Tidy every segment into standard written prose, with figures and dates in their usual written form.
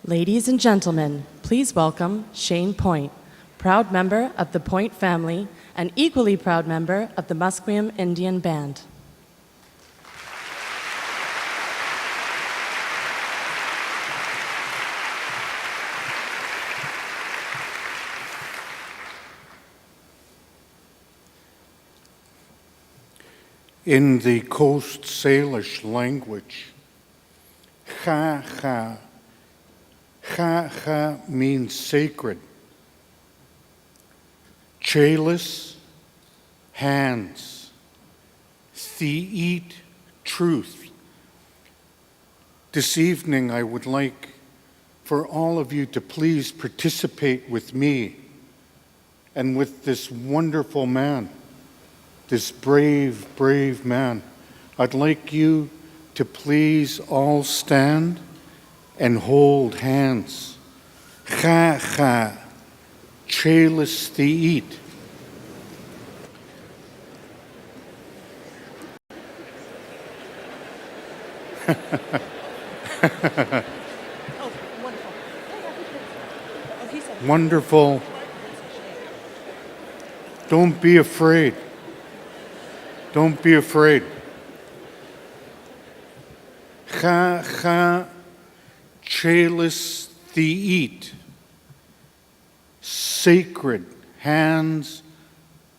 Ladies and gentlemen, please welcome Shane Point, proud member of the Point family and equally proud member of the Musqueam Indian Band. In the Coast Salish language, ha means sacred. Chalice, hands. Theet, truth. This evening I would like for all of you to please participate with me and with this wonderful man, this brave, brave man. I'd like you to please all stand and hold hands. Ha, chalice theet. Oh, wonderful. Oh, he said Wonderful. Don't be afraid. Don't be afraid. Ha, chalice theet. Sacred hands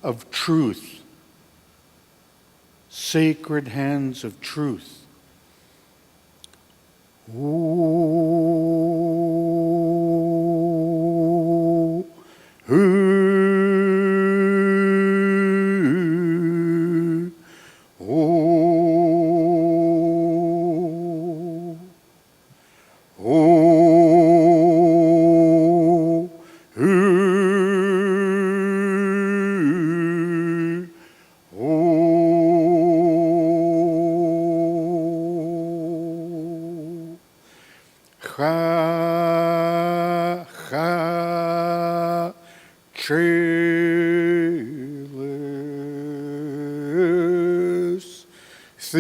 of truth. Sacred hands of truth. Ooh, ooh, ooh, ooh, ooh. Ha, chalice theet,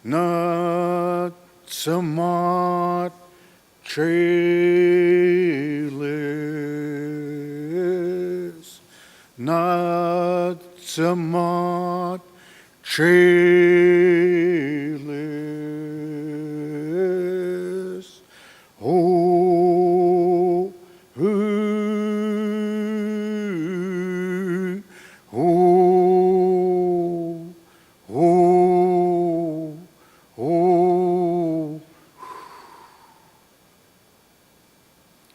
not somewhat chalice, not somewhat chalice. Oh, ooh, oh, oh, oh.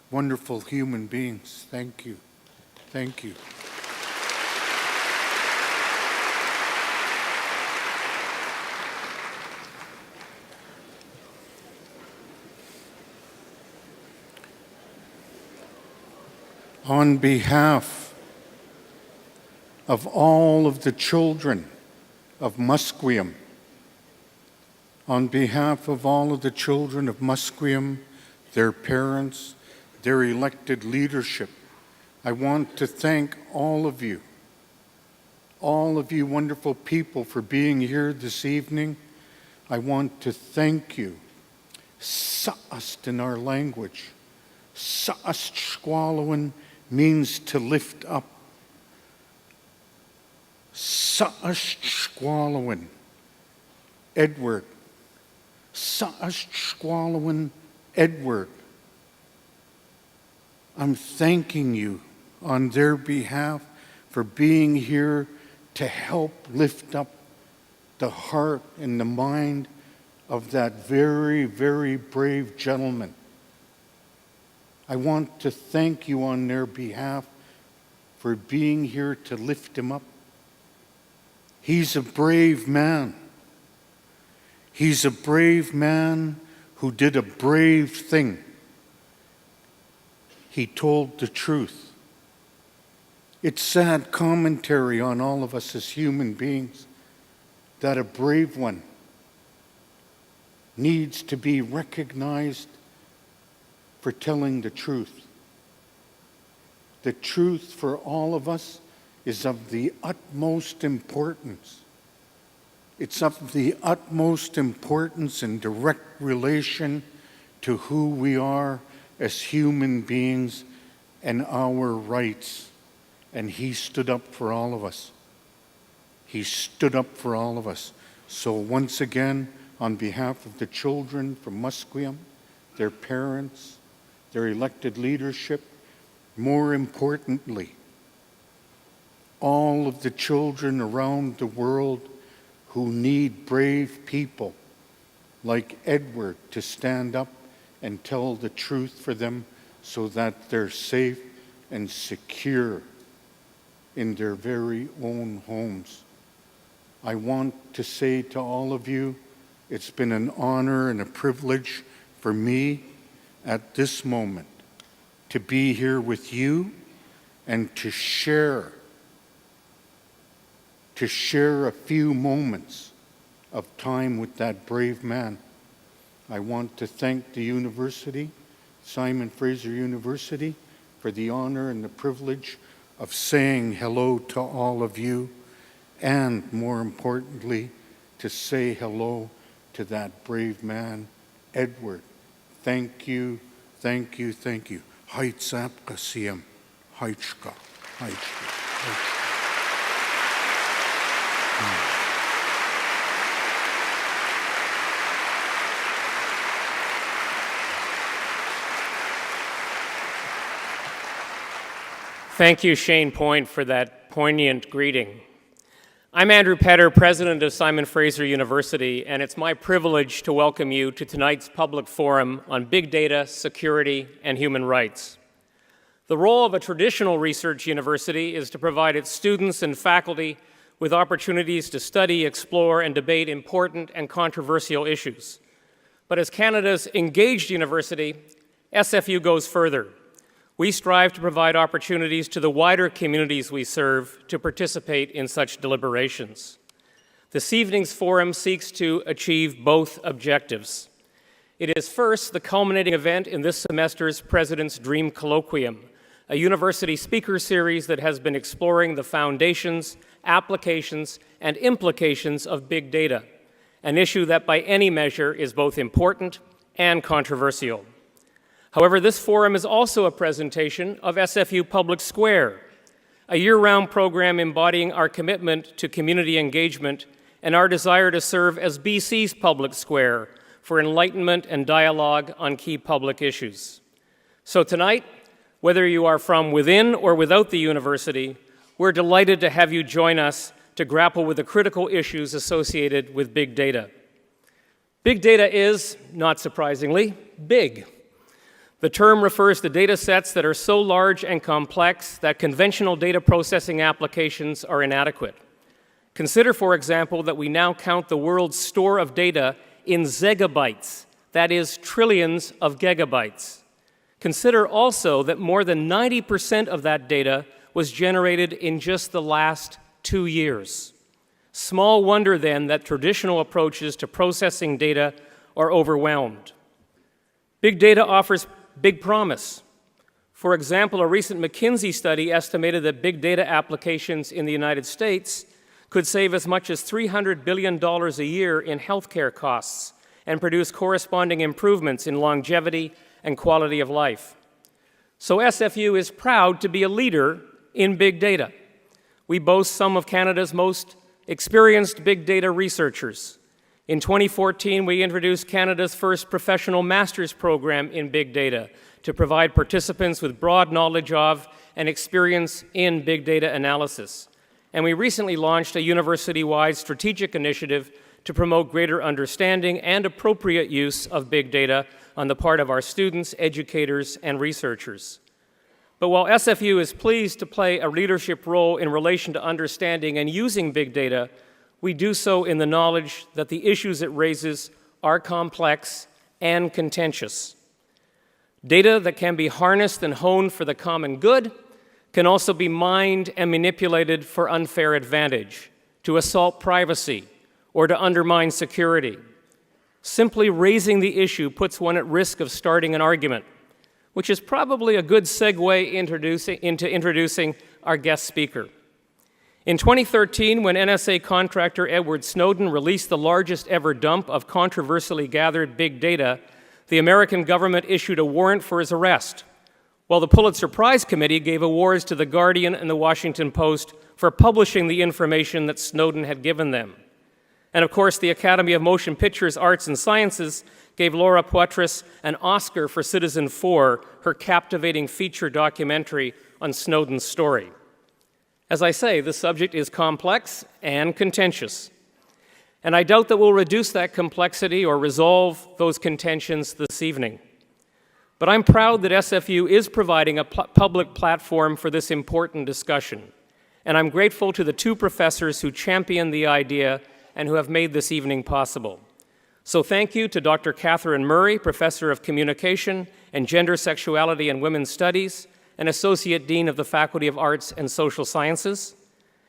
Wonderful human beings. Thank you. Thank you. On behalf of all of the children of Musqueam, on behalf of all of the children of Musqueam, their parents, their elected leadership, I want to thank all of you wonderful people for being here this evening. I want to thank you. Sa'ast in our language. Sa'ast shkwalowin means to lift up. Sa'ast shkwalowin. Edward. Sa'ast shkwalowin Edward. I'm thanking you on their behalf for being here to help lift up the heart and the mind of that very, very brave gentleman. I want to thank you on their behalf for being here to lift him up. He's a brave man. He's a brave man who did a brave thing. He told the truth. It's sad commentary on all of us as human beings that a brave one needs to be recognized for telling the truth. The truth for all of us is of the utmost importance. It's of the utmost importance in direct relation to who we are as human beings and our rights. And he stood up for all of us. He stood up for all of us. So once again, on behalf of the children from Musqueam, their parents, their elected leadership, more importantly, all of the children around the world who need brave people like Edward to stand up and tell the truth for them so that they're safe and secure in their very own homes. I want to say to all of you, it's been an honor and a privilege for me at this moment to be here with you and to share a few moments of time with that brave man. I want to thank the university, Simon Fraser University, for the honor and the privilege of saying hello to all of you, and more importantly, to say hello to that brave man, Edward. Thank you, thank you, thank you. Haitsap kasiyam, haitska, haitska. Thank you, Shane Point, for that poignant greeting. I'm Andrew Petter, president of Simon Fraser University, and it's my privilege to welcome you to tonight's public forum on big data, security, and human rights. The role of a traditional research university is to provide its students and faculty with opportunities to study, explore, and debate important and controversial issues. But as Canada's engaged university, SFU goes further. We strive to provide opportunities to the wider communities we serve to participate in such deliberations. This evening's forum seeks to achieve both objectives. It is first the culminating event in this semester's President's Dream Colloquium, a university speaker series that has been exploring the foundations, applications, and implications of big data, an issue that by any measure is both important and controversial. However, this forum is also a presentation of SFU Public Square, a year-round program embodying our commitment to community engagement and our desire to serve as BC's public square for enlightenment and dialogue on key public issues. So tonight, whether you are from within or without the university, we're delighted to have you join us to grapple with the critical issues associated with big data. Big data is, not surprisingly, big. The term refers to data sets that are so large and complex that conventional data processing applications are inadequate. Consider, for example, that we now count the world's store of data in zettabytes, that is, trillions of gigabytes. Consider also that more than 90% of that data was generated in just the last 2 years. Small wonder, then, that traditional approaches to processing data are overwhelmed. Big data offers big promise. For example, a recent McKinsey study estimated that big data applications in the United States could save as much as $300 billion a year in healthcare costs and produce corresponding improvements in longevity and quality of life. So SFU is proud to be a leader in big data. We boast some of Canada's most experienced big data researchers. In 2014, we introduced Canada's first professional master's program in big data to provide participants with broad knowledge of and experience in big data analysis. And we recently launched a university-wide strategic initiative to promote greater understanding and appropriate use of big data on the part of our students, educators, and researchers. But while SFU is pleased to play a leadership role in relation to understanding and using big data, we do so in the knowledge that the issues it raises are complex and contentious. Data that can be harnessed and honed for the common good can also be mined and manipulated for unfair advantage, to assault privacy, or to undermine security. Simply raising the issue puts one at risk of starting an argument, which is probably a good segue into introducing our guest speaker. In 2013, when NSA contractor Edward Snowden released the largest ever dump of controversially gathered big data, the American government issued a warrant for his arrest, while the Pulitzer Prize Committee gave awards to The Guardian and The Washington Post for publishing the information that Snowden had given them. And of course, the Academy of Motion Pictures, Arts and Sciences gave Laura Poitras an Oscar for Citizen4, her captivating feature documentary on Snowden's story. As I say, the subject is complex and contentious. And I doubt that we'll reduce that complexity or resolve those contentions this evening. But I'm proud that SFU is providing a public platform for this important discussion. And I'm grateful to the two professors who championed the idea and who have made this evening possible. So thank you to Dr. Catherine Murray, Professor of Communication and Gender, Sexuality, and Women's Studies, and Associate Dean of the Faculty of Arts and Social Sciences.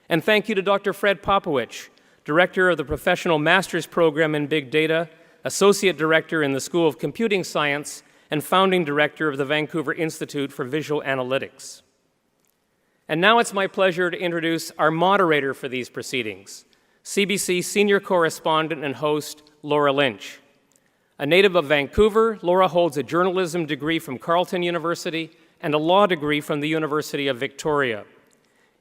And thank you to Dr. Fred Popowich, Director of the Professional Master's Program in Big Data, Associate Director in the School of Computing Science, and Founding Director of the Vancouver Institute for Visual Analytics. And now it's my pleasure to introduce our moderator for these proceedings, CBC Senior Correspondent and host, Laura Lynch. A native of Vancouver, Laura holds a journalism degree from Carleton University and a law degree from the University of Victoria.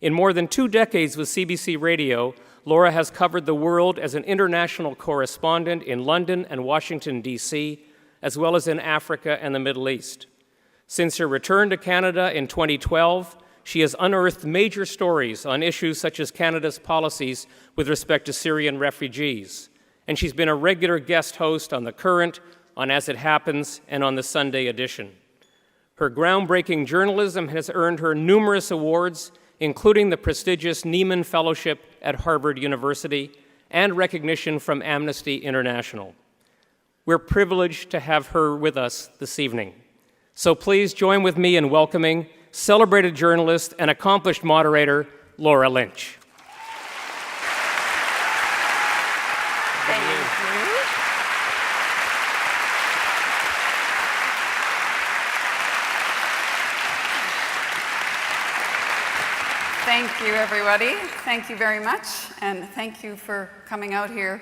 In more than 2 decades with CBC Radio, Laura has covered the world as an international correspondent in London and Washington, D.C., as well as in Africa and the Middle East. Since her return to Canada in 2012, she has unearthed major stories on issues such as Canada's policies with respect to Syrian refugees. And she's been a regular guest host on The Current, on As It Happens, and on the Sunday edition. Her groundbreaking journalism has earned her numerous awards, including the prestigious Nieman Fellowship at Harvard University and recognition from Amnesty International. We're privileged to have her with us this evening. So please join with me in welcoming celebrated journalist and accomplished moderator, Laura Lynch. Thank you. Thank you, everybody. Thank you very much, and thank you for coming out here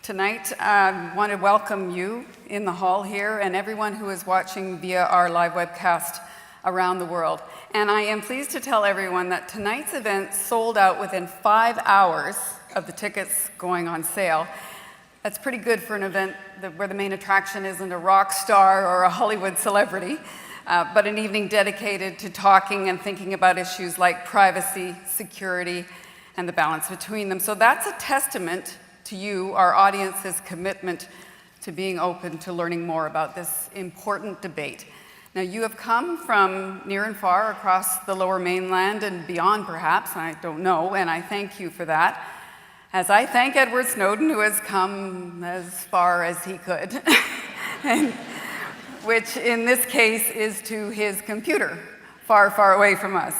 tonight. I want to welcome you in the hall here and everyone who is watching via our live webcast around the world. And I am pleased to tell everyone that tonight's event sold out within 5 hours of the tickets going on sale. That's pretty good for an event where the main attraction isn't a rock star or a Hollywood celebrity, but an evening dedicated to talking and thinking about issues like privacy, security, and the balance between them. So that's a testament to you, our audience's commitment to being open to learning more about this important debate. Now, you have come from near and far across the Lower Mainland and beyond, perhaps, I don't know, and I thank you for that. As I thank Edward Snowden, who has come as far as he could, and which in this case is to his computer, far, far away from us.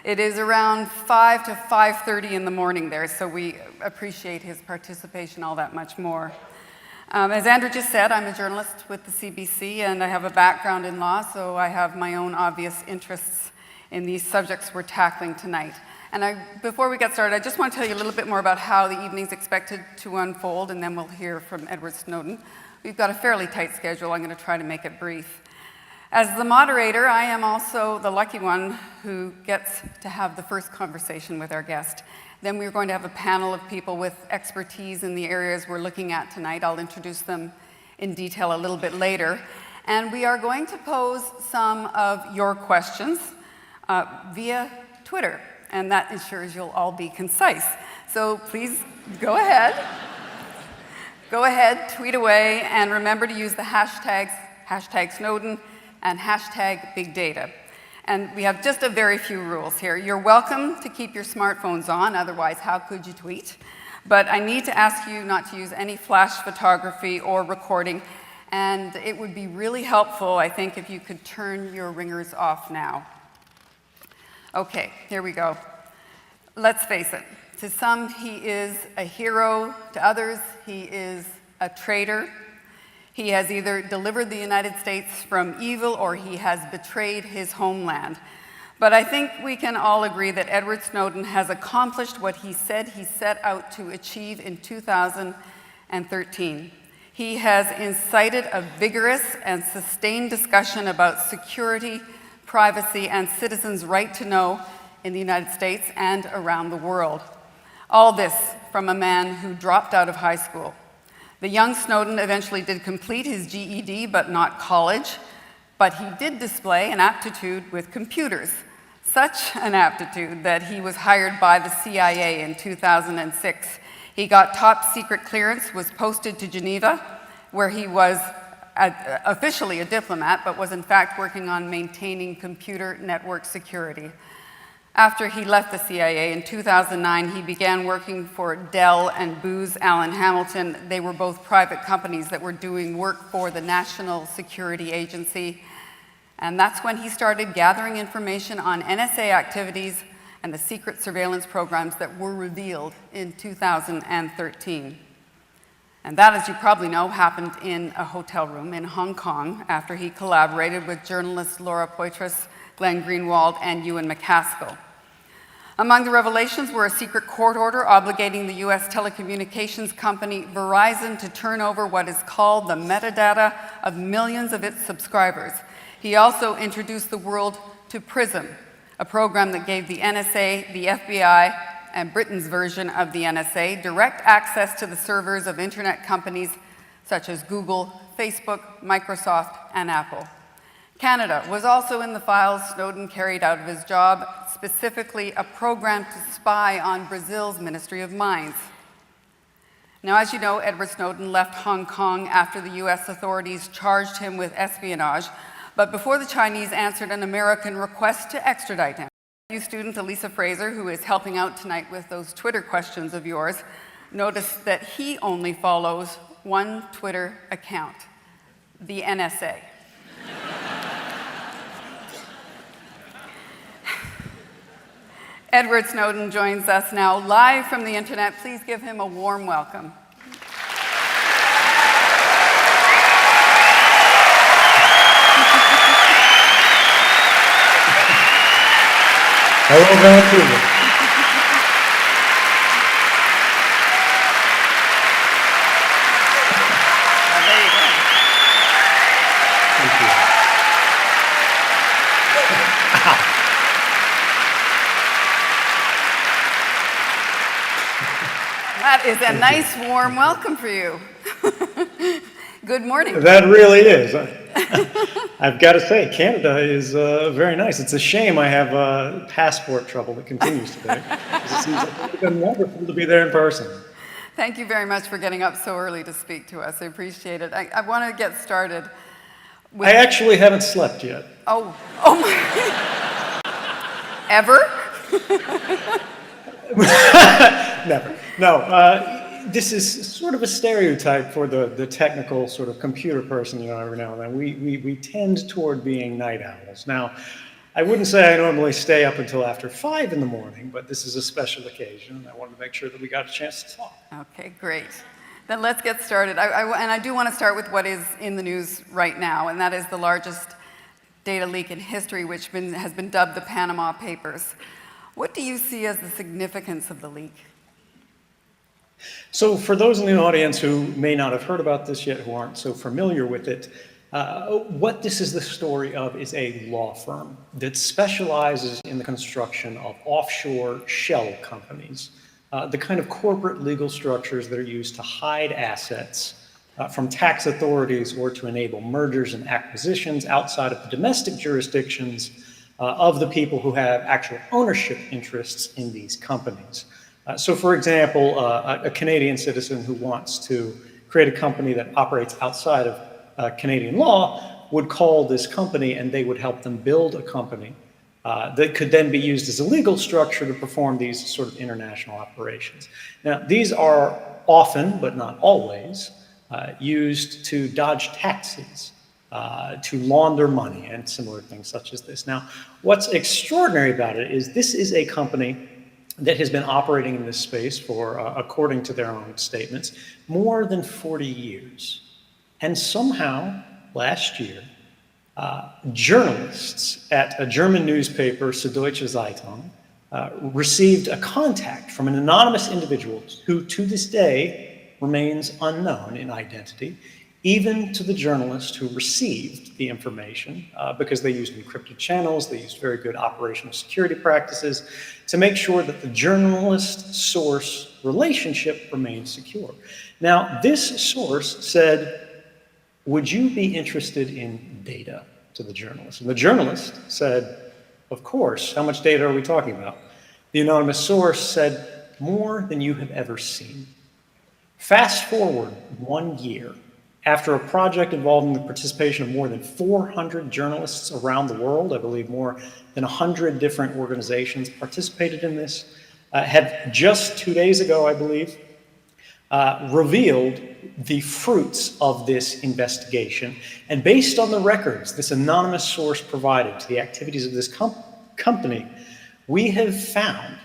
It is around 5 to 5:30 in the morning there, so we appreciate his participation all that much more. As Andrew just said, I'm a journalist with the CBC, and I have a background in law, so I have my own obvious interests in these subjects we're tackling tonight. And before we get started, I just want to tell you a little bit more about how the evening's expected to unfold, and then we'll hear from Edward Snowden. We've got a fairly tight schedule. I'm going to try to make it brief. As the moderator, I am also the lucky one who gets to have the first conversation with our guest. Then we're going to have a panel of people with expertise in the areas we're looking at tonight. I'll introduce them in detail a little bit later. And we are going to pose some of your questions via Twitter, and that ensures you'll all be concise. So please go ahead. Go ahead, tweet away, and remember to use the hashtags, #Snowden and #BigData. And we have just a very few rules here. You're welcome to keep your smartphones on, otherwise how could you tweet? But I need to ask you not to use any flash photography or recording, and it would be really helpful, I think, if you could turn your ringers off now. Okay, here we go. Let's face it. To some, he is a hero. To others, he is a traitor. He has either delivered the United States from evil or he has betrayed his homeland. But I think we can all agree that Edward Snowden has accomplished what he said he set out to achieve in 2013. He has incited a vigorous and sustained discussion about security, privacy, and citizens' right to know in the United States and around the world. All this from a man who dropped out of high school. The young Snowden eventually did complete his GED, but not college. But he did display an aptitude with computers, such an aptitude that he was hired by the CIA in 2006. He got top secret clearance, was posted to Geneva, where he was officially a diplomat, but was in fact working on maintaining computer network security. After he left the CIA in 2009, he began working for Dell and Booz Allen Hamilton. They were both private companies that were doing work for the National Security Agency. And that's when he started gathering information on NSA activities and the secret surveillance programs that were revealed in 2013. And that, as you probably know, happened in a hotel room in Hong Kong after he collaborated with journalists Laura Poitras, Glenn Greenwald, and Ewan MacAskill. Among the revelations were a secret court order obligating the US telecommunications company Verizon to turn over what is called the metadata of millions of its subscribers. He also introduced the world to PRISM, a program that gave the NSA, the FBI, and Britain's version of the NSA direct access to the servers of internet companies such as Google, Facebook, Microsoft, and Apple. Canada was also in the files Snowden carried out of his job, specifically a program to spy on Brazil's Ministry of Mines. Now, as you know, Edward Snowden left Hong Kong after the US authorities charged him with espionage, but before the Chinese answered an American request to extradite him. You student Elisa Fraser, who is helping out tonight with those Twitter questions of yours, noticed that he only follows one Twitter account, the NSA. Edward Snowden joins us now live from the internet. Please give him a warm welcome. Hello, Vancouver. Thank you. That is a nice, warm welcome for you. Good morning. That really is. I've got to say, Canada is very nice. It's a shame I have passport trouble that continues today. It seems like it would have been wonderful to be there in person. Thank you very much for getting up so early to speak to us. I appreciate it. I want to get started with... I actually haven't slept yet. Oh my... Ever? Never. No. This is sort of a stereotype for the technical sort of computer person, you know, every now and then. We tend toward being night owls. Now, I wouldn't say I normally stay up until after 5 in the morning, but this is a special occasion, and I wanted to make sure that we got a chance to talk. Okay, great. Then let's get started. And I do want to start with what is in the news right now, and that is the largest data leak in history, which has been dubbed the Panama Papers. What do you see as the significance of the leak? So for those in the audience who may not have heard about this yet, who aren't so familiar with it, what this is the story of is a law firm that specializes in the construction of offshore shell companies, the kind of corporate legal structures that are used to hide assets from tax authorities or to enable mergers and acquisitions outside of the domestic jurisdictions of the people who have actual ownership interests in these companies. So for example, a Canadian citizen who wants to create a company that operates outside of Canadian law would call this company and they would help them build a company that could then be used as a legal structure to perform these sort of international operations. Now, these are often, but not always, used to dodge taxes, to launder money and similar things such as this. Now, what's extraordinary about it is this is a company that has been operating in this space for, according to their own statements, more than 40 years. And somehow, last year, Journalists at a German newspaper, Süddeutsche Zeitung, received a contact from an anonymous individual who to this day remains unknown in identity, even to the journalist who received the information, because they used encrypted channels, they used very good operational security practices to make sure that the journalist-source relationship remained secure. Now, this source said, "Would you be interested in data?" to the journalist. And the journalist said, "Of course, how much data are we talking about?" The anonymous source said, "More than you have ever seen." Fast forward 1 year, after a project involving the participation of more than 400 journalists around the world, I believe more than 100 different organizations participated in this, had just 2 days ago, I believe, revealed the fruits of this investigation. And based on the records this anonymous source provided to the activities of this company, we have found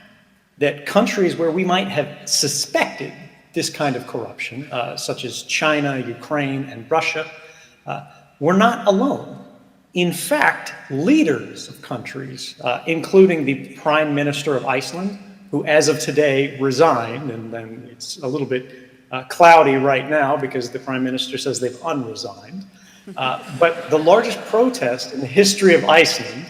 that countries where we might have suspected this kind of corruption, such as China, Ukraine, and Russia, were not alone. In fact, leaders of countries, including the Prime Minister of Iceland, who as of today resigned, and then it's a little bit cloudy right now because the Prime Minister says they've unresigned, but the largest protest in the history of Iceland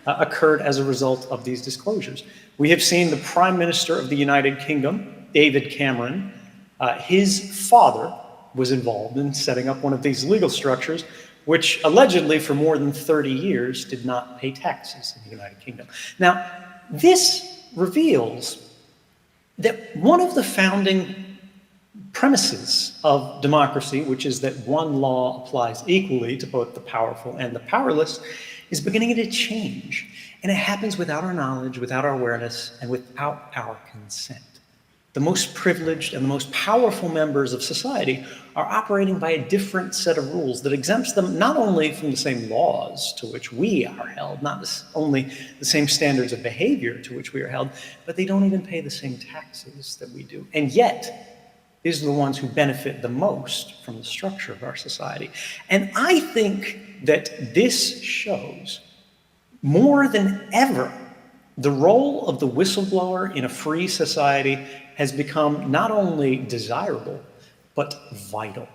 occurred as a result of these disclosures. We have seen the Prime Minister of the United Kingdom, David Cameron, his father was involved in setting up one of these legal structures, which allegedly for more than 30 years did not pay taxes in the United Kingdom. Now, this reveals that one of the founding premises of democracy, which is that one law applies equally to both the powerful and the powerless, is beginning to change. And it happens without our knowledge, without our awareness, and without our consent. The most privileged and the most powerful members of society are operating by a different set of rules that exempts them not only from the same laws to which we are held, not only the same standards of behavior to which we are held, but they don't even pay the same taxes that we do. And yet, these are the ones who benefit the most from the structure of our society. And I think that this shows more than ever the role of the whistleblower in a free society has become not only desirable, but vital.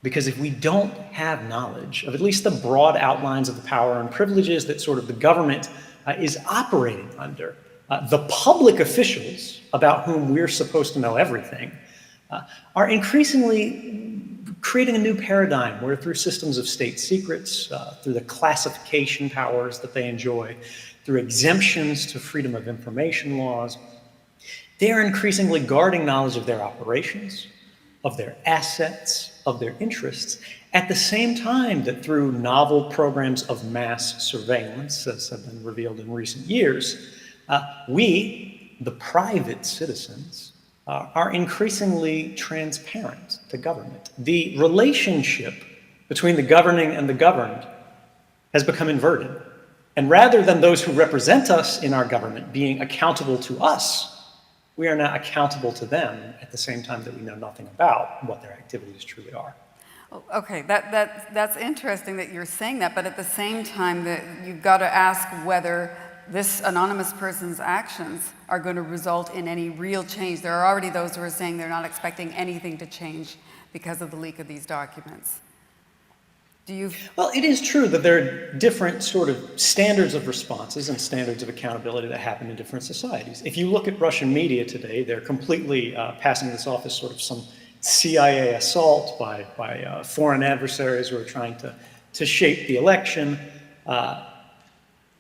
Because if we don't have knowledge of at least the broad outlines of the power and privileges that sort of the government is operating under, the public officials about whom we're supposed to know everything are increasingly creating a new paradigm where through systems of state secrets, through the classification powers that they enjoy, through exemptions to freedom of information laws, they are increasingly guarding knowledge of their operations, of their assets, of their interests, at the same time that through novel programs of mass surveillance, as have been revealed in recent years, we, the private citizens, are increasingly transparent to government. The relationship between the governing and the governed has become inverted. And rather than those who represent us in our government being accountable to us, we are now accountable to them at the same time that we know nothing about what their activities truly are. Okay, that's interesting that you're saying that, but at the same time that you've got to ask whether this anonymous person's actions are going to result in any real change. There are already those who are saying they're not expecting anything to change because of the leak of these documents. Well, it is true that there are different sort of standards of responses and standards of accountability that happen in different societies. If you look at Russian media today, they're completely passing this off as sort of some CIA assault by foreign adversaries who are trying to shape the election.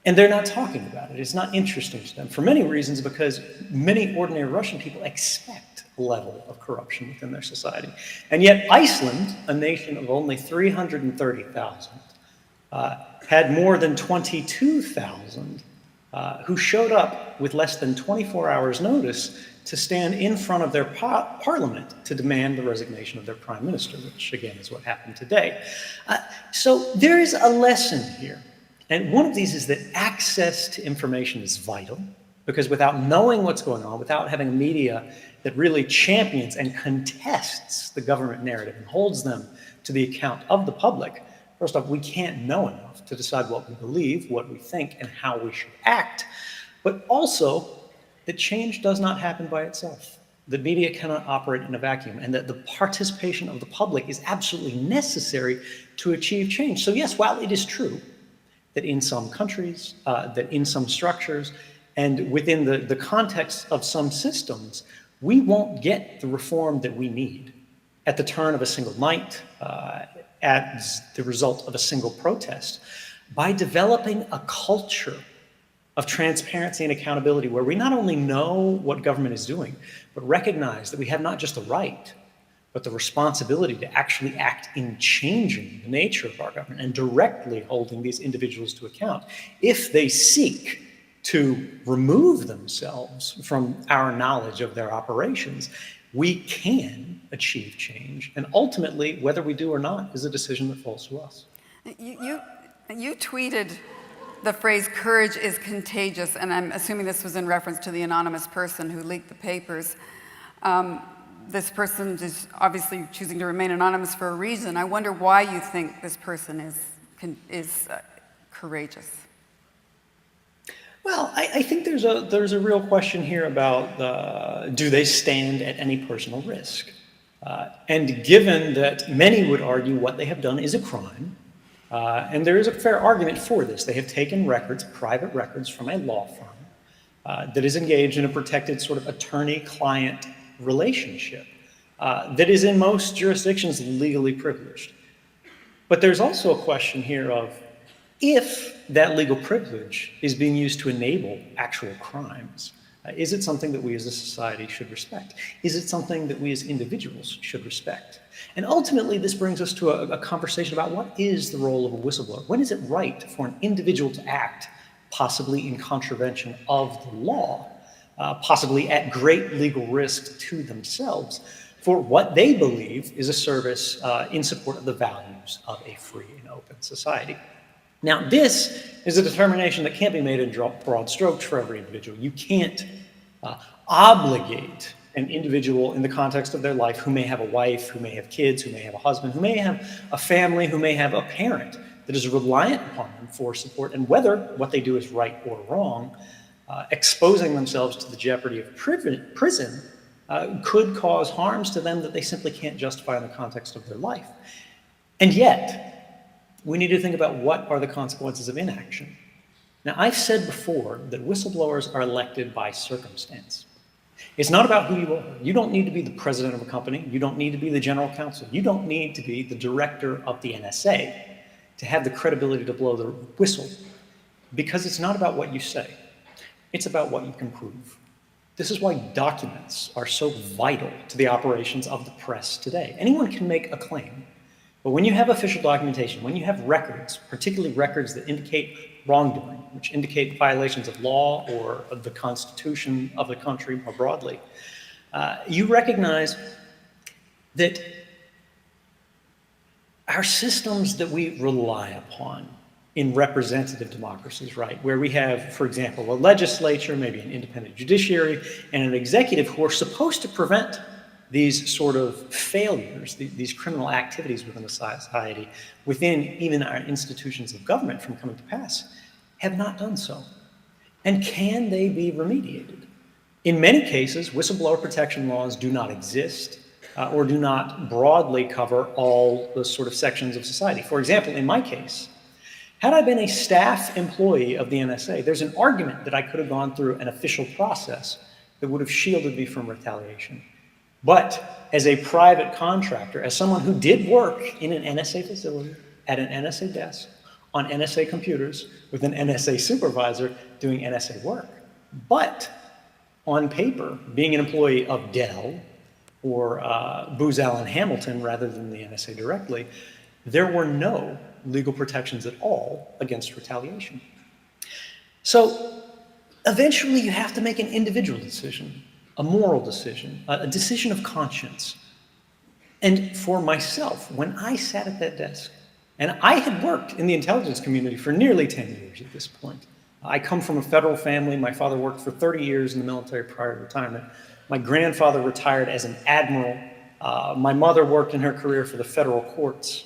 And they're not talking about it. It's not interesting to them for many reasons, because many ordinary Russian people expect a level of corruption within their society. And yet Iceland, a nation of only 330,000, had more than 22,000 who showed up with less than 24 hours notice to stand in front of their parliament to demand the resignation of their prime minister, which again is what happened today. So there is a lesson here. And one of these is that access to information is vital, because without knowing what's going on, without having a media that really champions and contests the government narrative and holds them to the account of the public, First off, we can't know enough to decide what we believe, what we think, and how we should act. But also, that change does not happen by itself. The media cannot operate in a vacuum, and that the participation of the public is absolutely necessary to achieve change. So yes, while it is true that in some countries, that in some structures, and within the context of some systems, we won't get the reform that we need at the turn of a single night, as the result of a single protest, by developing a culture of transparency and accountability where we not only know what government is doing, but recognize that we have not just the right, but the responsibility to actually act in changing the nature of our government and directly holding these individuals to account if they seek to remove themselves from our knowledge of their operations. We can achieve change, and ultimately, whether we do or not is a decision that falls to us. You tweeted the phrase "courage is contagious," and I'm assuming this was in reference to the anonymous person who leaked the papers. This person is obviously choosing to remain anonymous for a reason. I wonder why you think this person is courageous. Well, I think there's a real question here about do they stand at any personal risk? And given that many would argue what they have done is a crime, and there is a fair argument for this. They have taken records, private records from a law firm that is engaged in a protected sort of attorney-client relationship that is in most jurisdictions legally privileged. But there's also a question here of if that legal privilege is being used to enable actual crimes, is it something that we as a society should respect? Is it something that we as individuals should respect? And ultimately, this brings us to a conversation about what is the role of a whistleblower? When is it right for an individual to act, possibly in contravention of the law, possibly at great legal risk to themselves, for what they believe is a service in support of the values of a free and open society? Now, this is a determination that can't be made in broad strokes for every individual. You can't obligate an individual in the context of their life who may have a wife, who may have kids, who may have a husband, who may have a family, who may have a parent that is reliant upon them for support, and whether what they do is right or wrong, exposing themselves to the jeopardy of prison could cause harms to them that they simply can't justify in the context of their life. And yet, we need to think about what are the consequences of inaction. Now, I've said before that whistleblowers are elected by circumstance. It's not about who you are. You don't need to be the president of a company. You don't need to be the general counsel. You don't need to be the director of the NSA to have the credibility to blow the whistle, because it's not about what you say. It's about what you can prove. This is why documents are so vital to the operations of the press today. Anyone can make a claim. But when you have official documentation, when you have records, particularly records that indicate wrongdoing, which indicate violations of law or of the Constitution of the country more broadly, you recognize that our systems that we rely upon in representative democracies, right, where we have, for example, a legislature, maybe an independent judiciary, and an executive who are supposed to prevent these sort of failures, these criminal activities within a society, within even our institutions of government from coming to pass, have not done so. And can they be remediated? In many cases, whistleblower protection laws do not exist or do not broadly cover all the sort of sections of society. For example, in my case, had I been a staff employee of the NSA, there's an argument that I could have gone through an official process that would have shielded me from retaliation. But as a private contractor, as someone who did work in an NSA facility, at an NSA desk, on NSA computers, with an NSA supervisor doing NSA work, but on paper, being an employee of Dell or Booz Allen Hamilton rather than the NSA directly, there were no legal protections at all against retaliation. So eventually you have to make an individual decision, a moral decision, a decision of conscience. And for myself, when I sat at that desk, and I had worked in the intelligence community for nearly 10 years at this point. I come from a federal family. My father worked for 30 years in the military prior to retirement. My grandfather retired as an admiral. My mother worked in her career for the federal courts.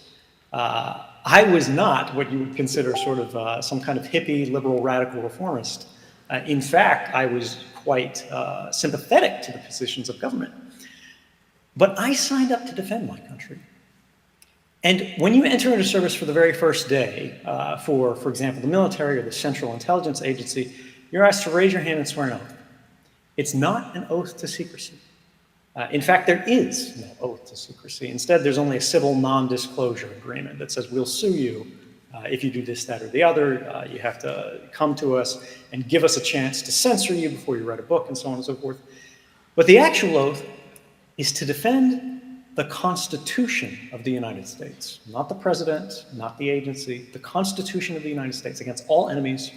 I was not what you would consider sort of some kind of hippie, liberal, radical reformist. In fact, I was quite sympathetic to the positions of government. But I signed up to defend my country. And when you enter into service for the very first day, for example, the military or the Central Intelligence Agency, you're asked to raise your hand and swear an oath. It's not an oath to secrecy. In fact, there is no oath to secrecy. Instead, there's only a civil non-disclosure agreement that says we'll sue you if you do this, that, or the other. You have to come to us and give us a chance to censor you before you write a book and so on and so forth. But the actual oath is to defend the Constitution of the United States, not the president, not the agency, the Constitution of the United States against all enemies,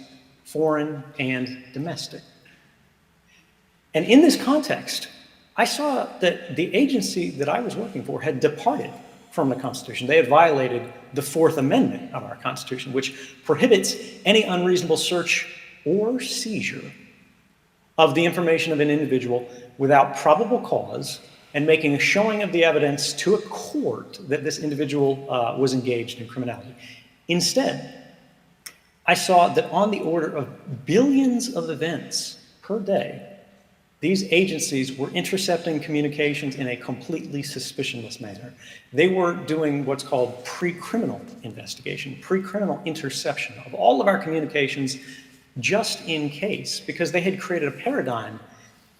foreign and domestic. And in this context, I saw that the agency that I was working for had departed from the Constitution. They had violated the Fourth Amendment of our Constitution, which prohibits any unreasonable search or seizure of the information of an individual without probable cause and making a showing of the evidence to a court that this individual was engaged in criminality. Instead, I saw that on the order of billions of events per day, these agencies were intercepting communications in a completely suspicionless manner. They were doing what's called pre-criminal investigation, pre-criminal interception of all of our communications just in case, because they had created a paradigm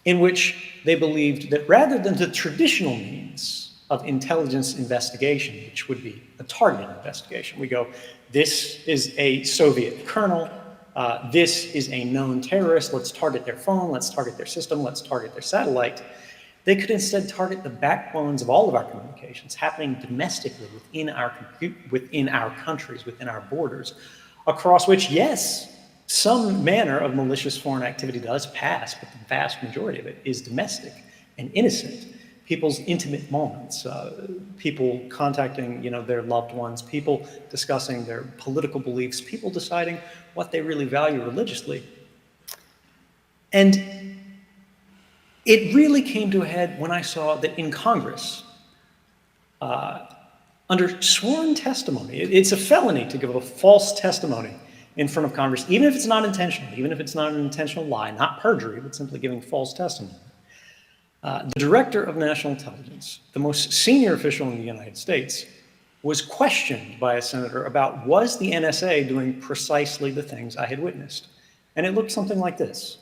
in which they believed that rather than the traditional means of intelligence investigation, which would be a targeted investigation, we go, this is a Soviet colonel, this is a known terrorist, let's target their phone, let's target their system, let's target their satellite. They could instead target the backbones of all of our communications happening domestically within our countries, within our borders, across which, yes, some manner of malicious foreign activity does pass, but the vast majority of it is domestic and innocent. People's intimate moments, people contacting their loved ones, people discussing their political beliefs, people deciding what they really value religiously. And it really came to a head when I saw that in Congress, under sworn testimony, it's a felony to give a false testimony in front of Congress, even if it's not intentional, even if it's not an intentional lie, not perjury, but simply giving false testimony. The director of national intelligence, the most senior official in the United States, was questioned by a senator about was the NSA doing precisely the things I had witnessed. And it looked something like this.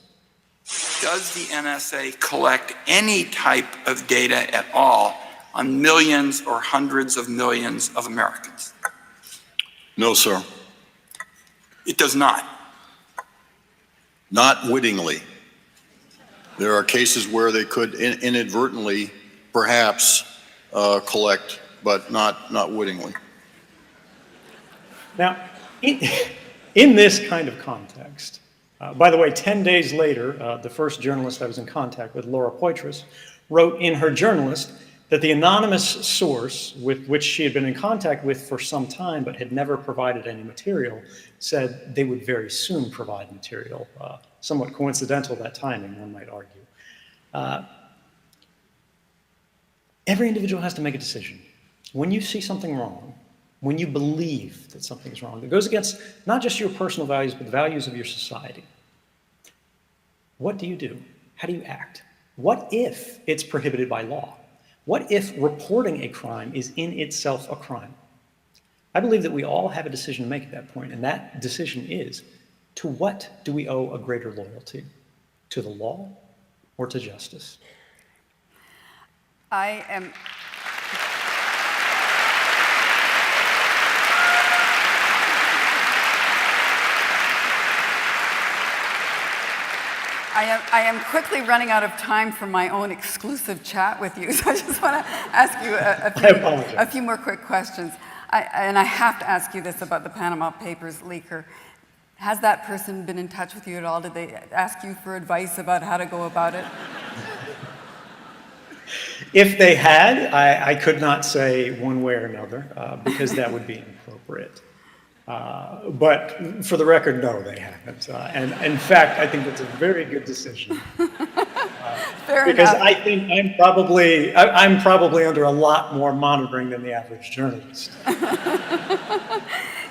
Does the NSA collect any type of data at all on millions or hundreds of millions of Americans? No, sir. It does not. Not wittingly. There are cases where they could inadvertently, perhaps, collect, but not wittingly. Now, in this kind of context, by the way, 10 days later, the first journalist I was in contact with, Laura Poitras, wrote in her journalist that the anonymous source with which she had been in contact with for some time but had never provided any material said they would very soon provide material. Somewhat coincidental, that timing, one might argue. Every individual has to make a decision. When you see something wrong, when you believe that something is wrong, that goes against not just your personal values, but the values of your society, what do you do? How do you act? What if it's prohibited by law? What if reporting a crime is in itself a crime? I believe that we all have a decision to make at that point, and that decision is, to what do we owe a greater loyalty? To the law or to justice? I am quickly running out of time for my own exclusive chat with you, so I just want to ask you a few more quick questions. And I have to ask you this about the Panama Papers leaker. Has that person been in touch with you at all? Did they ask you for advice about how to go about it? If they had, I could not say one way or another, because that would be inappropriate. But for the record, no, they haven't. And in fact, I think that's a very good decision. Fair Because enough. I think I'm probably under a lot more monitoring than the average journalist.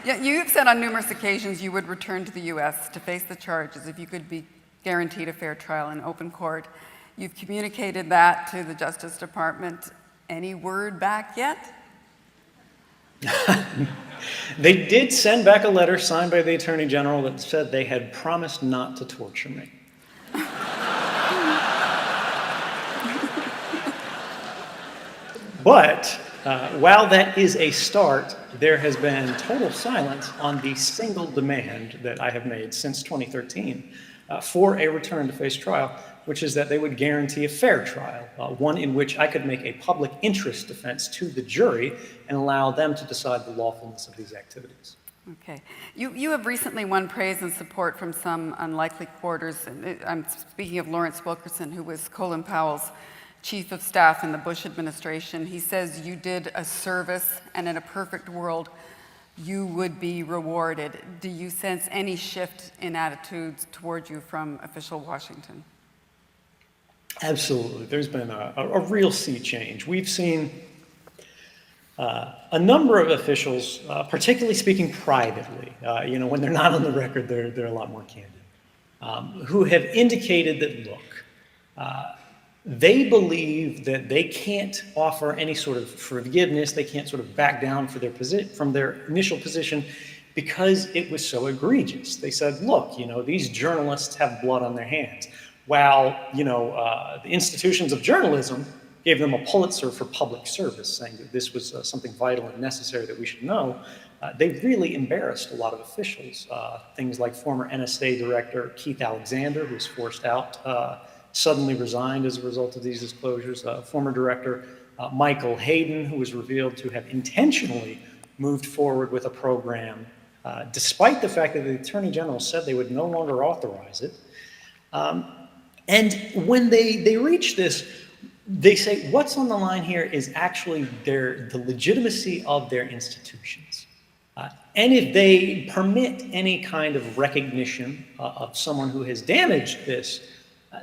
Yeah, you've said on numerous occasions you would return to the U.S. to face the charges if you could be guaranteed a fair trial in open court. You've communicated that to the Justice Department. Any word back yet? They did send back a letter signed by the Attorney General that said they had promised not to torture me. But while that is a start, there has been total silence on the single demand that I have made since 2013 for a return to face trial, which is that they would guarantee a fair trial, one in which I could make a public interest defense to the jury and allow them to decide the lawfulness of these activities. Okay. You have recently won praise and support from some unlikely quarters. I'm speaking of Lawrence Wilkerson, who was Colin Powell's chief of staff in the Bush administration. He says you did a service, and in a perfect world, you would be rewarded. Do you sense any shift in attitudes toward you from official Washington? Absolutely. There's been a real sea change. We've seen a number of officials, particularly speaking privately, when they're not on the record, they're a lot more candid, who have indicated that, look, they believe that they can't offer any sort of forgiveness, they can't sort of back down from their initial position because it was so egregious. They said, look, these journalists have blood on their hands. While, the institutions of journalism gave them a Pulitzer for public service, saying that this was something vital and necessary that we should know, they really embarrassed a lot of officials. Things like former NSA Director Keith Alexander, who was forced out, suddenly resigned as a result of these disclosures. Former Director Michael Hayden, who was revealed to have intentionally moved forward with a program, despite the fact that the Attorney General said they would no longer authorize it. And when they reach this, they say what's on the line here is actually the legitimacy of their institutions. And if they permit any kind of recognition of someone who has damaged this,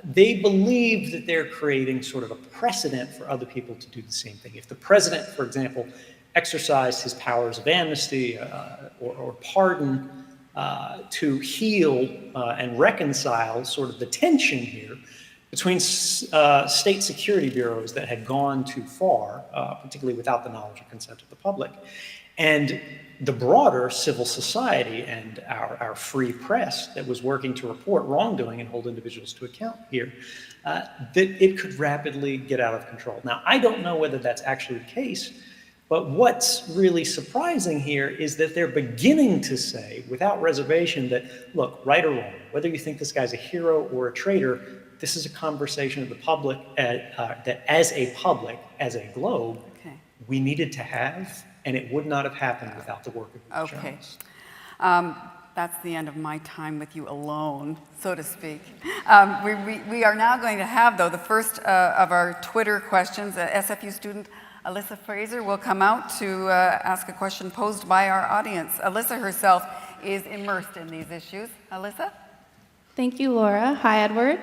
they believe that they're creating sort of a precedent for other people to do the same thing. If the president, for example, exercised his powers of amnesty or pardon to heal and reconcile sort of the tension here between state security bureaus that had gone too far, particularly without the knowledge or consent of the public, and the broader civil society and our free press that was working to report wrongdoing and hold individuals to account here, that it could rapidly get out of control. Now, I don't know whether that's actually the case, but what's really surprising here is that they're beginning to say, without reservation, that, look, right or wrong, whether you think this guy's a hero or a traitor, this is a conversation of the public that as a public, as a globe, we needed to have, and it would not have happened without the work of the journalists. That's the end of my time with you alone, so to speak. We are now going to have, though, the first of our Twitter questions. SFU student Alyssa Fraser will come out to ask a question posed by our audience. Alyssa herself is immersed in these issues. Alyssa? Thank you, Laura. Hi, Edward.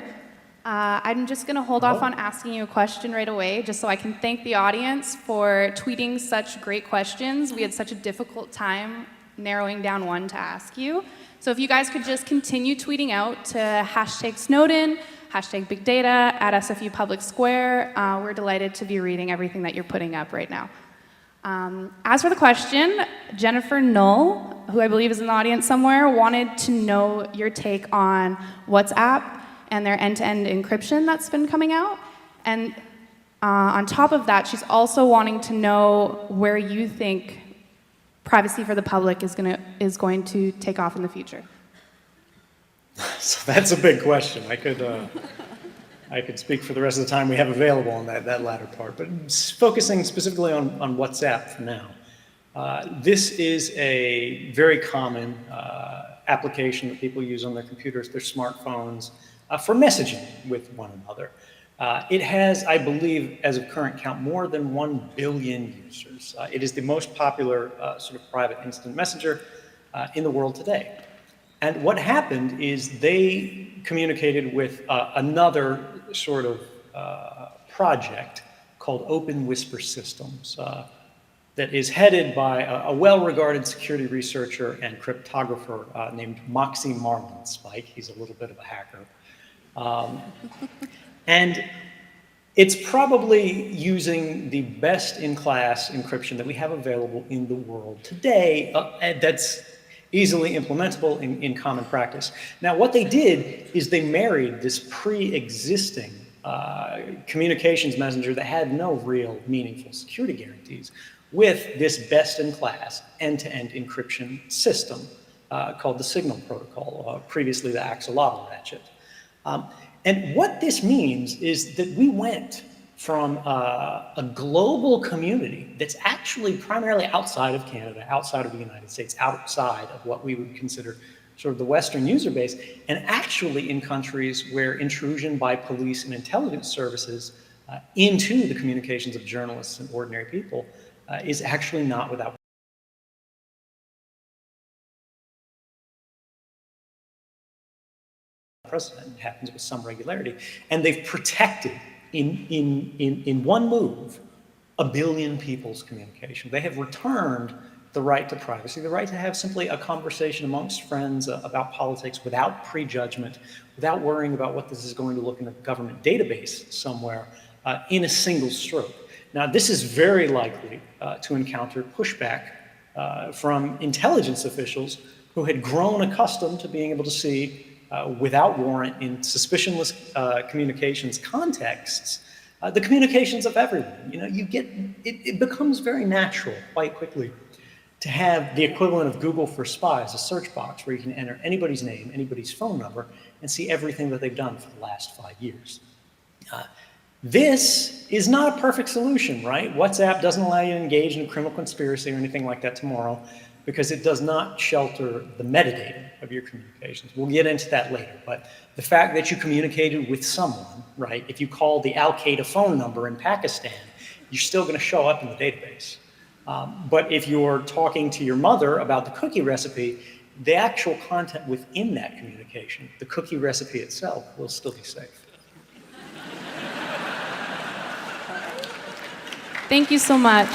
I'm just going to hold off on asking you a question right away, just so I can thank the audience for tweeting such great questions. We had such a difficult time narrowing down one to ask you. So if you guys could just continue tweeting out to #Snowden, #BigData, at SFU Public Square. We're delighted to be reading everything that you're putting up right now. As for the question, Jennifer Null, who I believe is in the audience somewhere, wanted to know your take on WhatsApp and their end-to-end encryption that's been coming out. And on top of that, she's also wanting to know where you think privacy for the public is going to take off in the future. So that's a big question. I could speak for the rest of the time we have available on that latter part, but focusing specifically on WhatsApp for now. This is a very common application that people use on their computers, their smartphones, for messaging with one another. It has, I believe, as of current count, more than 1 billion users. It is the most popular sort of private instant messenger in the world today. And what happened is they communicated with another sort of project called Open Whisper Systems that is headed by a well-regarded security researcher and cryptographer named Maxime Marlinspike. He's a little bit of a hacker. And it's probably using the best-in-class encryption that we have available in the world today that's easily implementable in common practice. Now, what they did is they married this pre-existing communications messenger that had no real meaningful security guarantees with this best-in-class end-to-end encryption system called the Signal Protocol, previously the axolotl ratchet. And what this means is that we went from a global community that's actually primarily outside of Canada, outside of the United States, outside of what we would consider sort of the Western user base, and actually in countries where intrusion by police and intelligence services into the communications of journalists and ordinary people is actually not without precedent. It happens with some regularity. And they've protected, in one move, 1 billion people's communication. They have returned the right to privacy, the right to have simply a conversation amongst friends about politics without prejudgment, without worrying about what this is going to look in a government database somewhere, in a single stroke. Now, this is very likely to encounter pushback from intelligence officials who had grown accustomed to being able to see without warrant in suspicionless communications contexts, the communications of everyone. You know, it becomes very natural quite quickly to have the equivalent of Google for Spies, a search box where you can enter anybody's name, anybody's phone number, and see everything that they've done for the last 5 years. This is not a perfect solution, right? WhatsApp doesn't allow you to engage in a criminal conspiracy or anything like that tomorrow, because it does not shelter the metadata of your communications. We'll get into that later, but the fact that you communicated with someone, right? If you call the Al-Qaeda phone number in Pakistan, you're still gonna show up in the database. But if you're talking to your mother about the cookie recipe, the actual content within that communication, the cookie recipe itself, will still be safe. Thank you so much.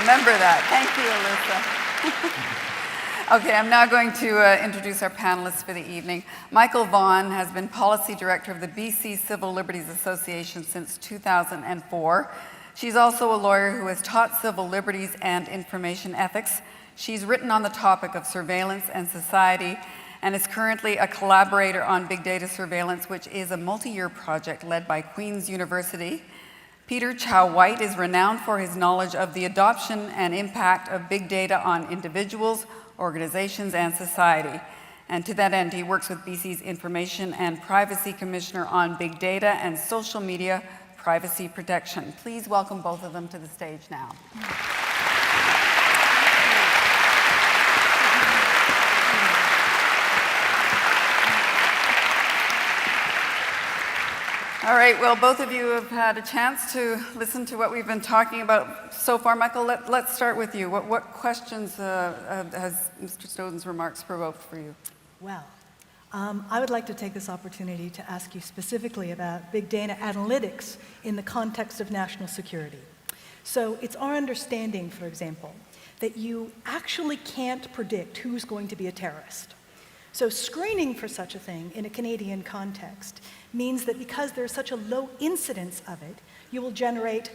Remember that. Thank you, Alyssa. Okay, I'm now going to introduce our panelists for the evening. Michael Vaughan has been Policy Director of the BC Civil Liberties Association since 2004. She's also a lawyer who has taught civil liberties and information ethics. She's written on the topic of surveillance and society and is currently a collaborator on big data surveillance, which is a multi-year project led by Queen's University. Peter Chow-White is renowned for his knowledge of the adoption and impact of big data on individuals, organizations, and society. And to that end, he works with BC's Information and Privacy Commissioner on big data and social media privacy protection. Please welcome both of them to the stage now. All right, well, both of you have had a chance to listen to what we've been talking about so far. Michael, let's start with you. What questions has Mr. Snowden's remarks provoked for you? Well, I would like to take this opportunity to ask you specifically about big data analytics in the context of national security. So it's our understanding, for example, that you actually can't predict who's going to be a terrorist. So screening for such a thing in a Canadian context means that because there's such a low incidence of it, you will generate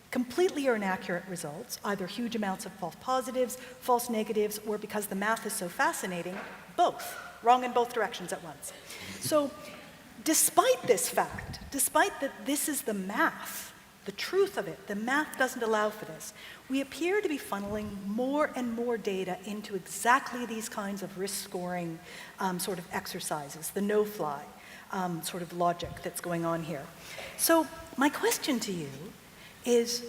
completely inaccurate results, either huge amounts of false positives, false negatives, or because the math is so fascinating, both, wrong in both directions at once. So despite this fact, despite that this is the math, the truth of it, the math doesn't allow for this, we appear to be funneling more and more data into exactly these kinds of risk scoring sort of exercises, the no-fly sort of logic that's going on here. So my question to you is,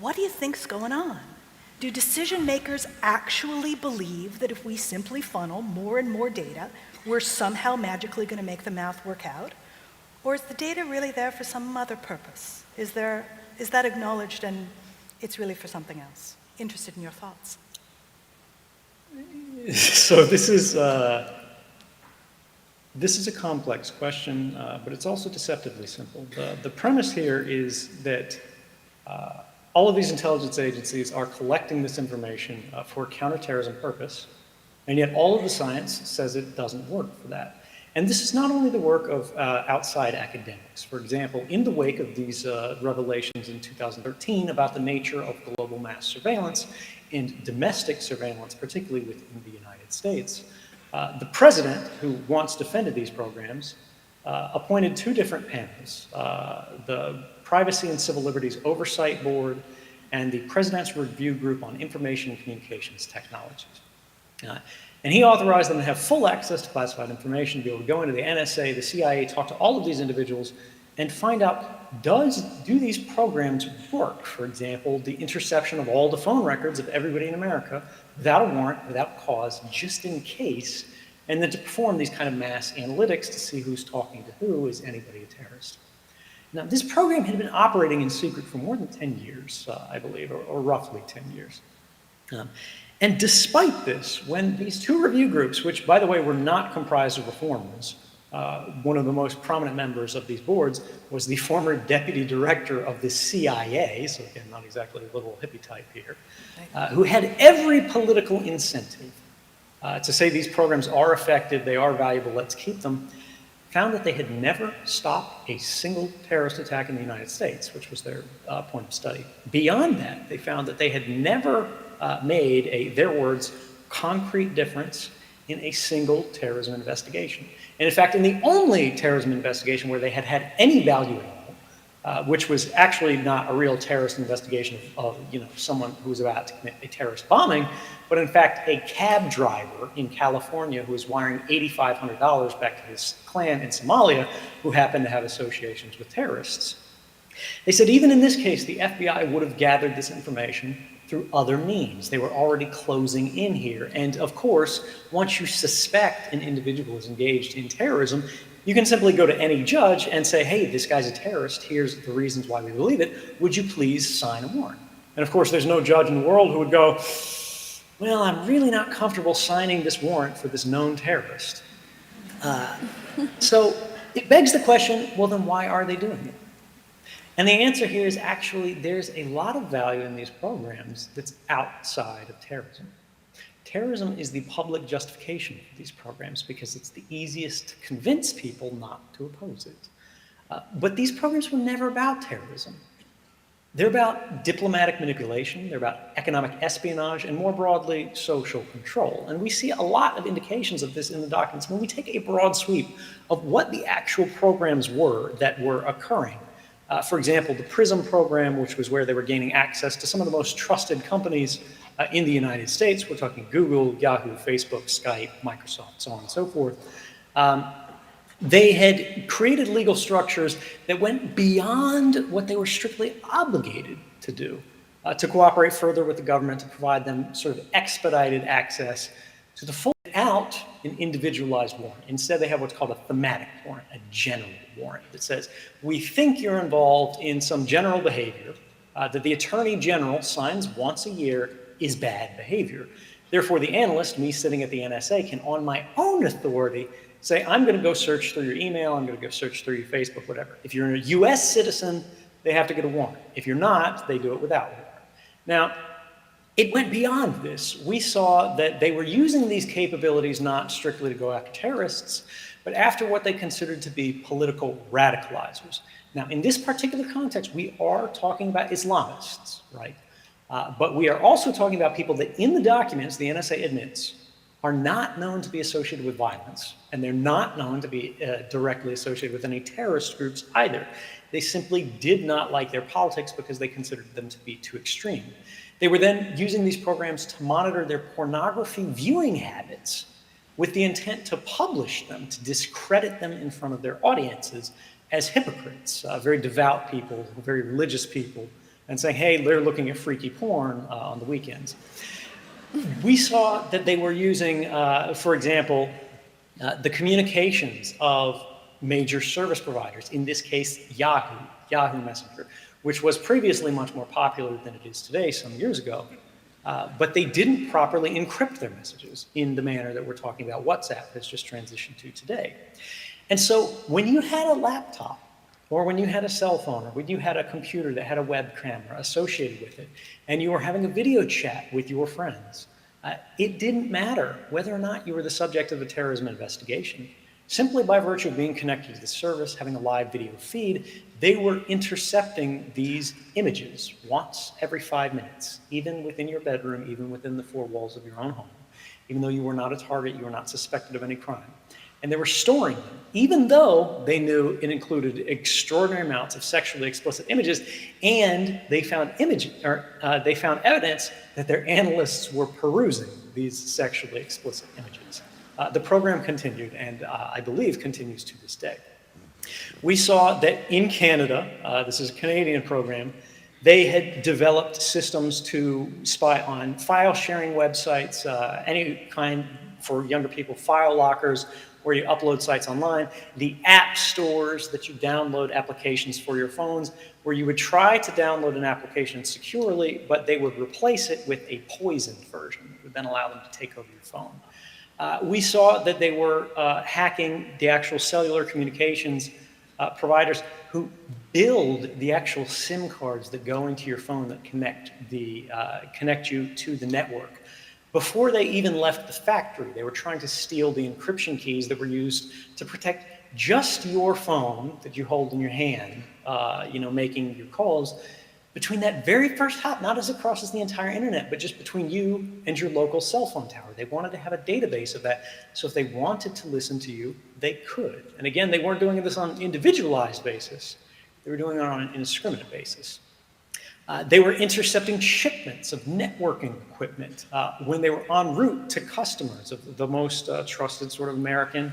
what do you think's going on? Do decision makers actually believe that if we simply funnel more and more data, we're somehow magically going to make the math work out? Or is the data really there for some other purpose? Is that acknowledged and it's really for something else? Interested in your thoughts. So this is This is a complex question, but it's also deceptively simple. The premise here is that all of these intelligence agencies are collecting this information for counterterrorism purpose, and yet all of the science says it doesn't work for that. And this is not only the work of outside academics. For example, in the wake of these revelations in 2013 about the nature of global mass surveillance and domestic surveillance, particularly within the United States, the president, who once defended these programs, appointed two different panels, the Privacy and Civil Liberties Oversight Board and the President's Review Group on Information and Communications Technologies. And he authorized them to have full access to classified information, to be able to go into the NSA, the CIA, talk to all of these individuals, and find out, do these programs work? For example, the interception of all the phone records of everybody in America without a warrant, without cause, just in case, and then to perform these kind of mass analytics to see who's talking to who. Is anybody a terrorist? Now, this program had been operating in secret for more than 10 years, I believe, or roughly 10 years. And despite this, when these two review groups, which, by the way, were not comprised of reformers, one of the most prominent members of these boards was the former deputy director of the CIA, so again, not exactly a little hippie type here, who had every political incentive to say these programs are effective, they are valuable, let's keep them, found that they had never stopped a single terrorist attack in the United States, which was their point of study. Beyond that, they found that they had never made their words, concrete difference in a single terrorism investigation. And in fact, in the only terrorism investigation where they had had any value at all, which was actually not a real terrorist investigation of someone who was about to commit a terrorist bombing, but in fact a cab driver in California who was wiring $8,500 back to his clan in Somalia who happened to have associations with terrorists. They said even in this case, the FBI would have gathered this information through other means. They were already closing in here. And of course, once you suspect an individual is engaged in terrorism, you can simply go to any judge and say, hey, this guy's a terrorist, here's the reasons why we believe it, would you please sign a warrant? And of course, there's no judge in the world who would go, well, I'm really not comfortable signing this warrant for this known terrorist. So it begs the question, well, then why are they doing it? And the answer here is actually there's a lot of value in these programs that's outside of terrorism. Terrorism is the public justification for these programs because it's the easiest to convince people not to oppose it. But these programs were never about terrorism. They're about diplomatic manipulation, they're about economic espionage, and more broadly, social control. And we see a lot of indications of this in the documents when we take a broad sweep of what the actual programs were that were occurring. For example, the PRISM program, which was where they were gaining access to some of the most trusted companies in the United States. We're talking Google, Yahoo, Facebook, Skype, Microsoft, so on and so forth. They had created legal structures that went beyond what they were strictly obligated to do, to cooperate further with the government, to provide them sort of expedited access to the full out an individualized warrant. Instead, they have what's called a thematic warrant, a general warrant that says, we think you're involved in some general behavior that the Attorney General signs once a year is bad behavior. Therefore, the analyst, me sitting at the NSA, can on my own authority say, I'm going to go search through your email, I'm going to go search through your Facebook, whatever. If you're a US citizen, they have to get a warrant. If you're not, they do it without a warrant. Now, it went beyond this. We saw that they were using these capabilities not strictly to go after terrorists, but after what they considered to be political radicalizers. Now, in this particular context, we are talking about Islamists, right? But we are also talking about people that in the documents, the NSA admits, are not known to be associated with violence, and they're not known to be directly associated with any terrorist groups either. They simply did not like their politics because they considered them to be too extreme. They were then using these programs to monitor their pornography viewing habits with the intent to publish them, to discredit them in front of their audiences as hypocrites, very devout people, very religious people, and saying, hey, they're looking at freaky porn on the weekends. We saw that they were using, for example, the communications of major service providers, in this case, Yahoo Messenger, which was previously much more popular than it is today, some years ago. But they didn't properly encrypt their messages in the manner that we're talking about WhatsApp has just transitioned to today. And so when you had a laptop, or when you had a cell phone, or when you had a computer that had a web camera associated with it, and you were having a video chat with your friends, it didn't matter whether or not you were the subject of a terrorism investigation. Simply by virtue of being connected to the service, having a live video feed, they were intercepting these images once every 5 minutes, even within your bedroom, even within the four walls of your own home. Even though you were not a target, you were not suspected of any crime. And they were storing them, even though they knew it included extraordinary amounts of sexually explicit images, and they found evidence that their analysts were perusing these sexually explicit images. The program continued, and I believe continues to this day. We saw that in Canada, this is a Canadian program, they had developed systems to spy on file sharing websites, any kind for younger people, file lockers, where you upload sites online, the app stores that you download applications for your phones, where you would try to download an application securely, but they would replace it with a poisoned version that would then allow them to take over your phone. We saw that they were hacking the actual cellular communications providers who build the actual SIM cards that go into your phone that connect you to the network. Before they even left the factory, they were trying to steal the encryption keys that were used to protect just your phone that you hold in your hand, making your calls, between that very first hop, not as it crosses the entire internet, but just between you and your local cell phone tower. They wanted to have a database of that, so if they wanted to listen to you, they could. And again, they weren't doing this on an individualized basis. They were doing it on an indiscriminate basis. They were intercepting shipments of networking equipment when they were en route to customers of the most trusted sort of American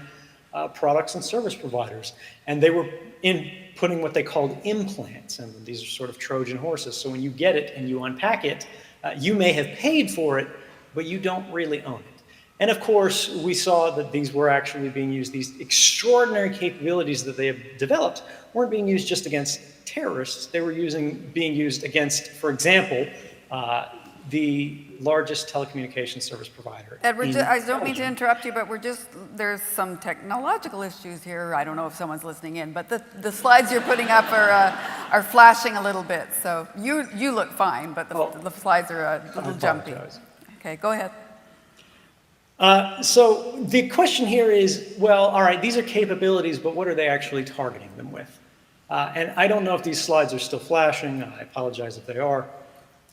products and service providers. And they were putting what they called implants, and these are sort of Trojan horses. So when you get it and you unpack it, you may have paid for it, but you don't really own it. And of course, we saw that these were actually being used, these extraordinary capabilities that they have developed weren't being used just against terrorists. They were being used against, for example, the largest telecommunications service provider. Edward, I don't mean to interrupt you, but there's some technological issues here. I don't know if someone's listening in, but the slides you're putting up are flashing a little bit. So you look fine, but the slides are a little jumpy. Okay, go ahead. So the question here is, well, all right, these are capabilities, but what are they actually targeting them with? And I don't know if these slides are still flashing. I apologize if they are.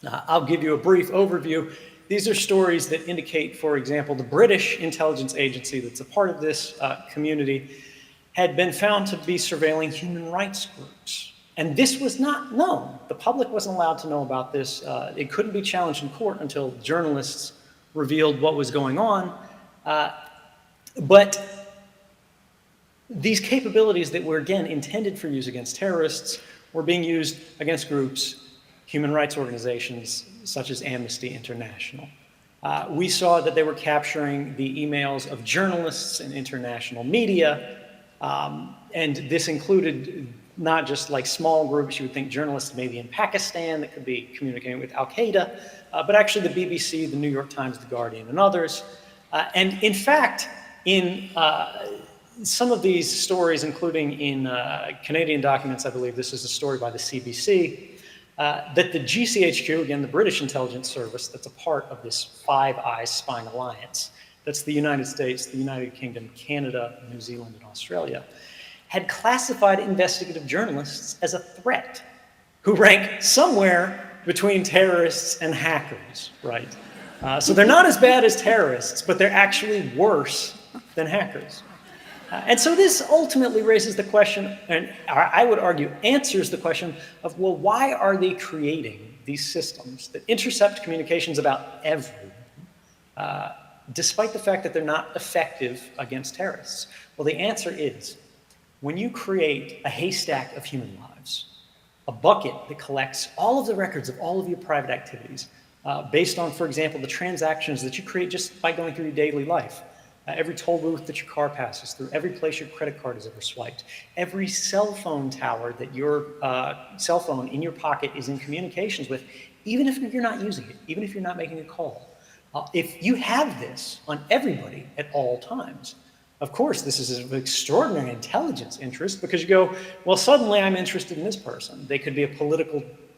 I'll give you a brief overview. These are stories that indicate, for example, the British intelligence agency that's a part of this community had been found to be surveilling human rights groups. And this was not known. The public wasn't allowed to know about this. It couldn't be challenged in court until journalists revealed what was going on. But these capabilities that were, again, intended for use against terrorists were being used against groups, human rights organizations such as Amnesty International. We saw that they were capturing the emails of journalists and international media, and this included not just like small groups. You would think journalists maybe in Pakistan that could be communicating with Al-Qaeda, but actually the BBC, the New York Times, the Guardian, and others. And in fact, in some of these stories, including in Canadian documents, I believe this is a story by the CBC, that the GCHQ, again, the British intelligence service that's a part of this Five Eyes spying alliance, that's the United States, the United Kingdom, Canada, New Zealand, and Australia, had classified investigative journalists as a threat who rank somewhere between terrorists and hackers, right? So they're not as bad as terrorists, but they're actually worse than hackers. And so this ultimately raises the question, and I would argue answers the question of, well, why are they creating these systems that intercept communications about everyone, despite the fact that they're not effective against terrorists? Well, the answer is, when you create a haystack of human lives, a bucket that collects all of the records of all of your private activities, based on, for example, the transactions that you create just by going through your daily life, every toll booth that your car passes through, every place your credit card is ever swiped, every cell phone tower that your cell phone in your pocket is in communications with, even if you're not using it, even if you're not making a call. If you have this on everybody at all times, of course, this is an extraordinary intelligence interest because you go, well, suddenly I'm interested in this person. They could be a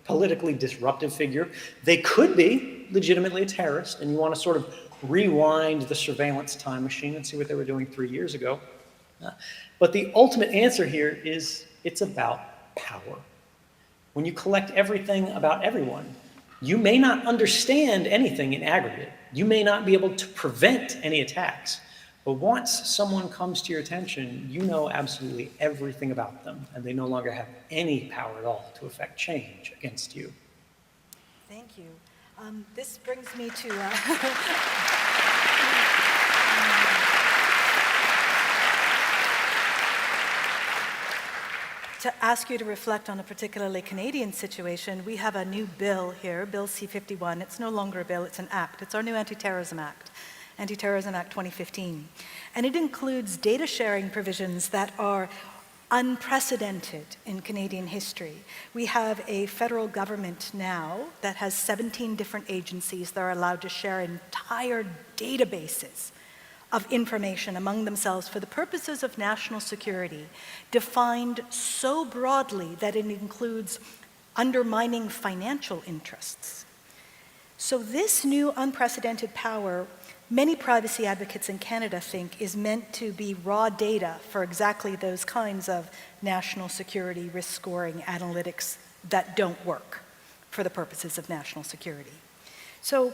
politically disruptive figure. They could be legitimately a terrorist, and you want to sort of rewind the surveillance time machine and see what they were doing 3 years ago. But the ultimate answer here is it's about power. When you collect everything about everyone, you may not understand anything in aggregate. You may not be able to prevent any attacks. But once someone comes to your attention, you know absolutely everything about them, and they no longer have any power at all to affect change against you. Thank you. This brings me to to ask you to reflect on a particularly Canadian situation. We have a new bill here, Bill C-51. It's no longer a bill, it's an act. It's our new Anti-Terrorism Act. Anti-Terrorism Act 2015. And it includes data sharing provisions that are unprecedented in Canadian history. We have a federal government now that has 17 different agencies that are allowed to share entire databases of information among themselves for the purposes of national security, defined so broadly that it includes undermining financial interests. So this new unprecedented power, many privacy advocates in Canada think is meant to be raw data for exactly those kinds of national security risk scoring analytics that don't work for the purposes of national security. So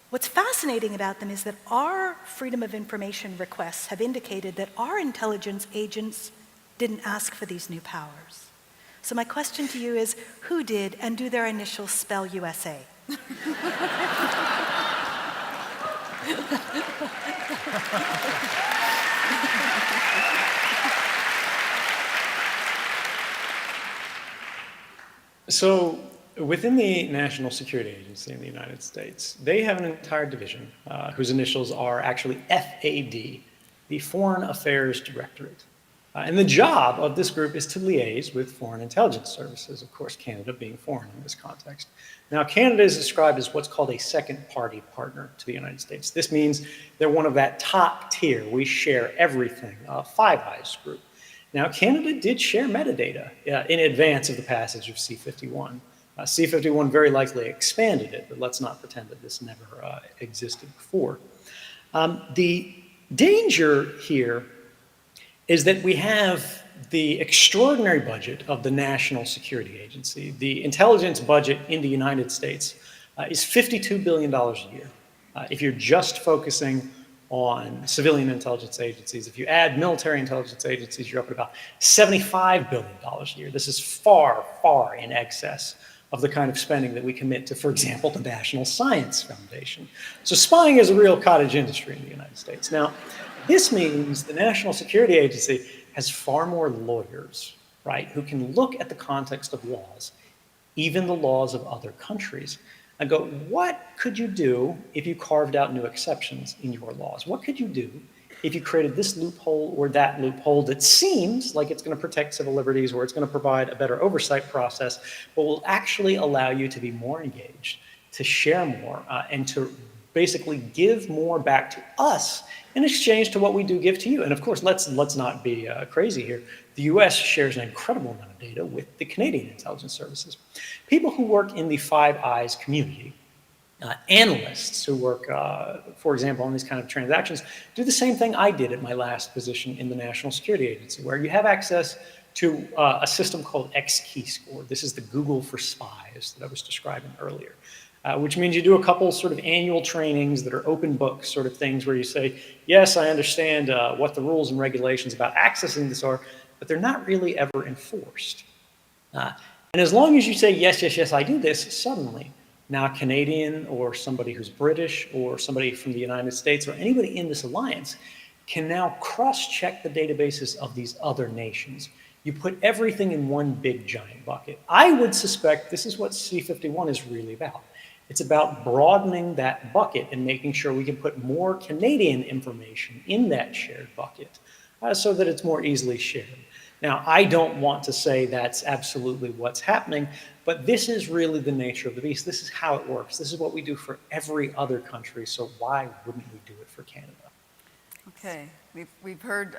what's fascinating about them is that our Freedom of Information requests have indicated that our intelligence agents didn't ask for these new powers. So my question to you is, who did, and do their initials spell USA? So within the National Security Agency in the United States, they have an entire division whose initials are actually FAD, the Foreign Affairs Directorate. And the job of this group is to liaise with foreign intelligence services, of course, Canada being foreign in this context. Now, Canada is described as what's called a second-party partner to the United States. This means they're one of that top tier, we share everything, Five Eyes group. Now, Canada did share metadata in advance of the passage of C-51. C-51 very likely expanded it, but let's not pretend that this never existed before. The danger here is that we have the extraordinary budget of the National Security Agency. The intelligence budget in the United States is $52 billion a year. If you're just focusing on civilian intelligence agencies, if you add military intelligence agencies, you're up at about $75 billion a year. This is far, far in excess of the kind of spending that we commit to, for example, the National Science Foundation. So spying is a real cottage industry in the United States. Now, this means the National Security Agency has far more lawyers, right, who can look at the context of laws, even the laws of other countries, and go, what could you do if you carved out new exceptions in your laws? What could you do if you created this loophole or that loophole that seems like it's going to protect civil liberties or it's going to provide a better oversight process, but will actually allow you to be more engaged, to share more, and to basically give more back to us in exchange to what we do give to you. And of course, let's not be crazy here. The US shares an incredible amount of data with the Canadian intelligence services. People who work in the Five Eyes community, analysts who work, for example, on these kind of transactions, do the same thing I did at my last position in the National Security Agency, where you have access to a system called X-Keyscore. This is the Google for spies that I was describing earlier. Which means you do a couple sort of annual trainings that are open book sort of things where you say, yes, I understand what the rules and regulations about accessing this are, but they're not really ever enforced. And as long as you say, yes, yes, yes, I do this, suddenly, now a Canadian or somebody who's British or somebody from the United States or anybody in this alliance can now cross-check the databases of these other nations. You put everything in one big giant bucket. I would suspect this is what C-51 is really about. It's about broadening that bucket and making sure we can put more Canadian information in that shared bucket so that it's more easily shared. Now, I don't want to say that's absolutely what's happening, but this is really the nature of the beast. This is how it works. This is what we do for every other country, so why wouldn't we do it for Canada? Okay, we've heard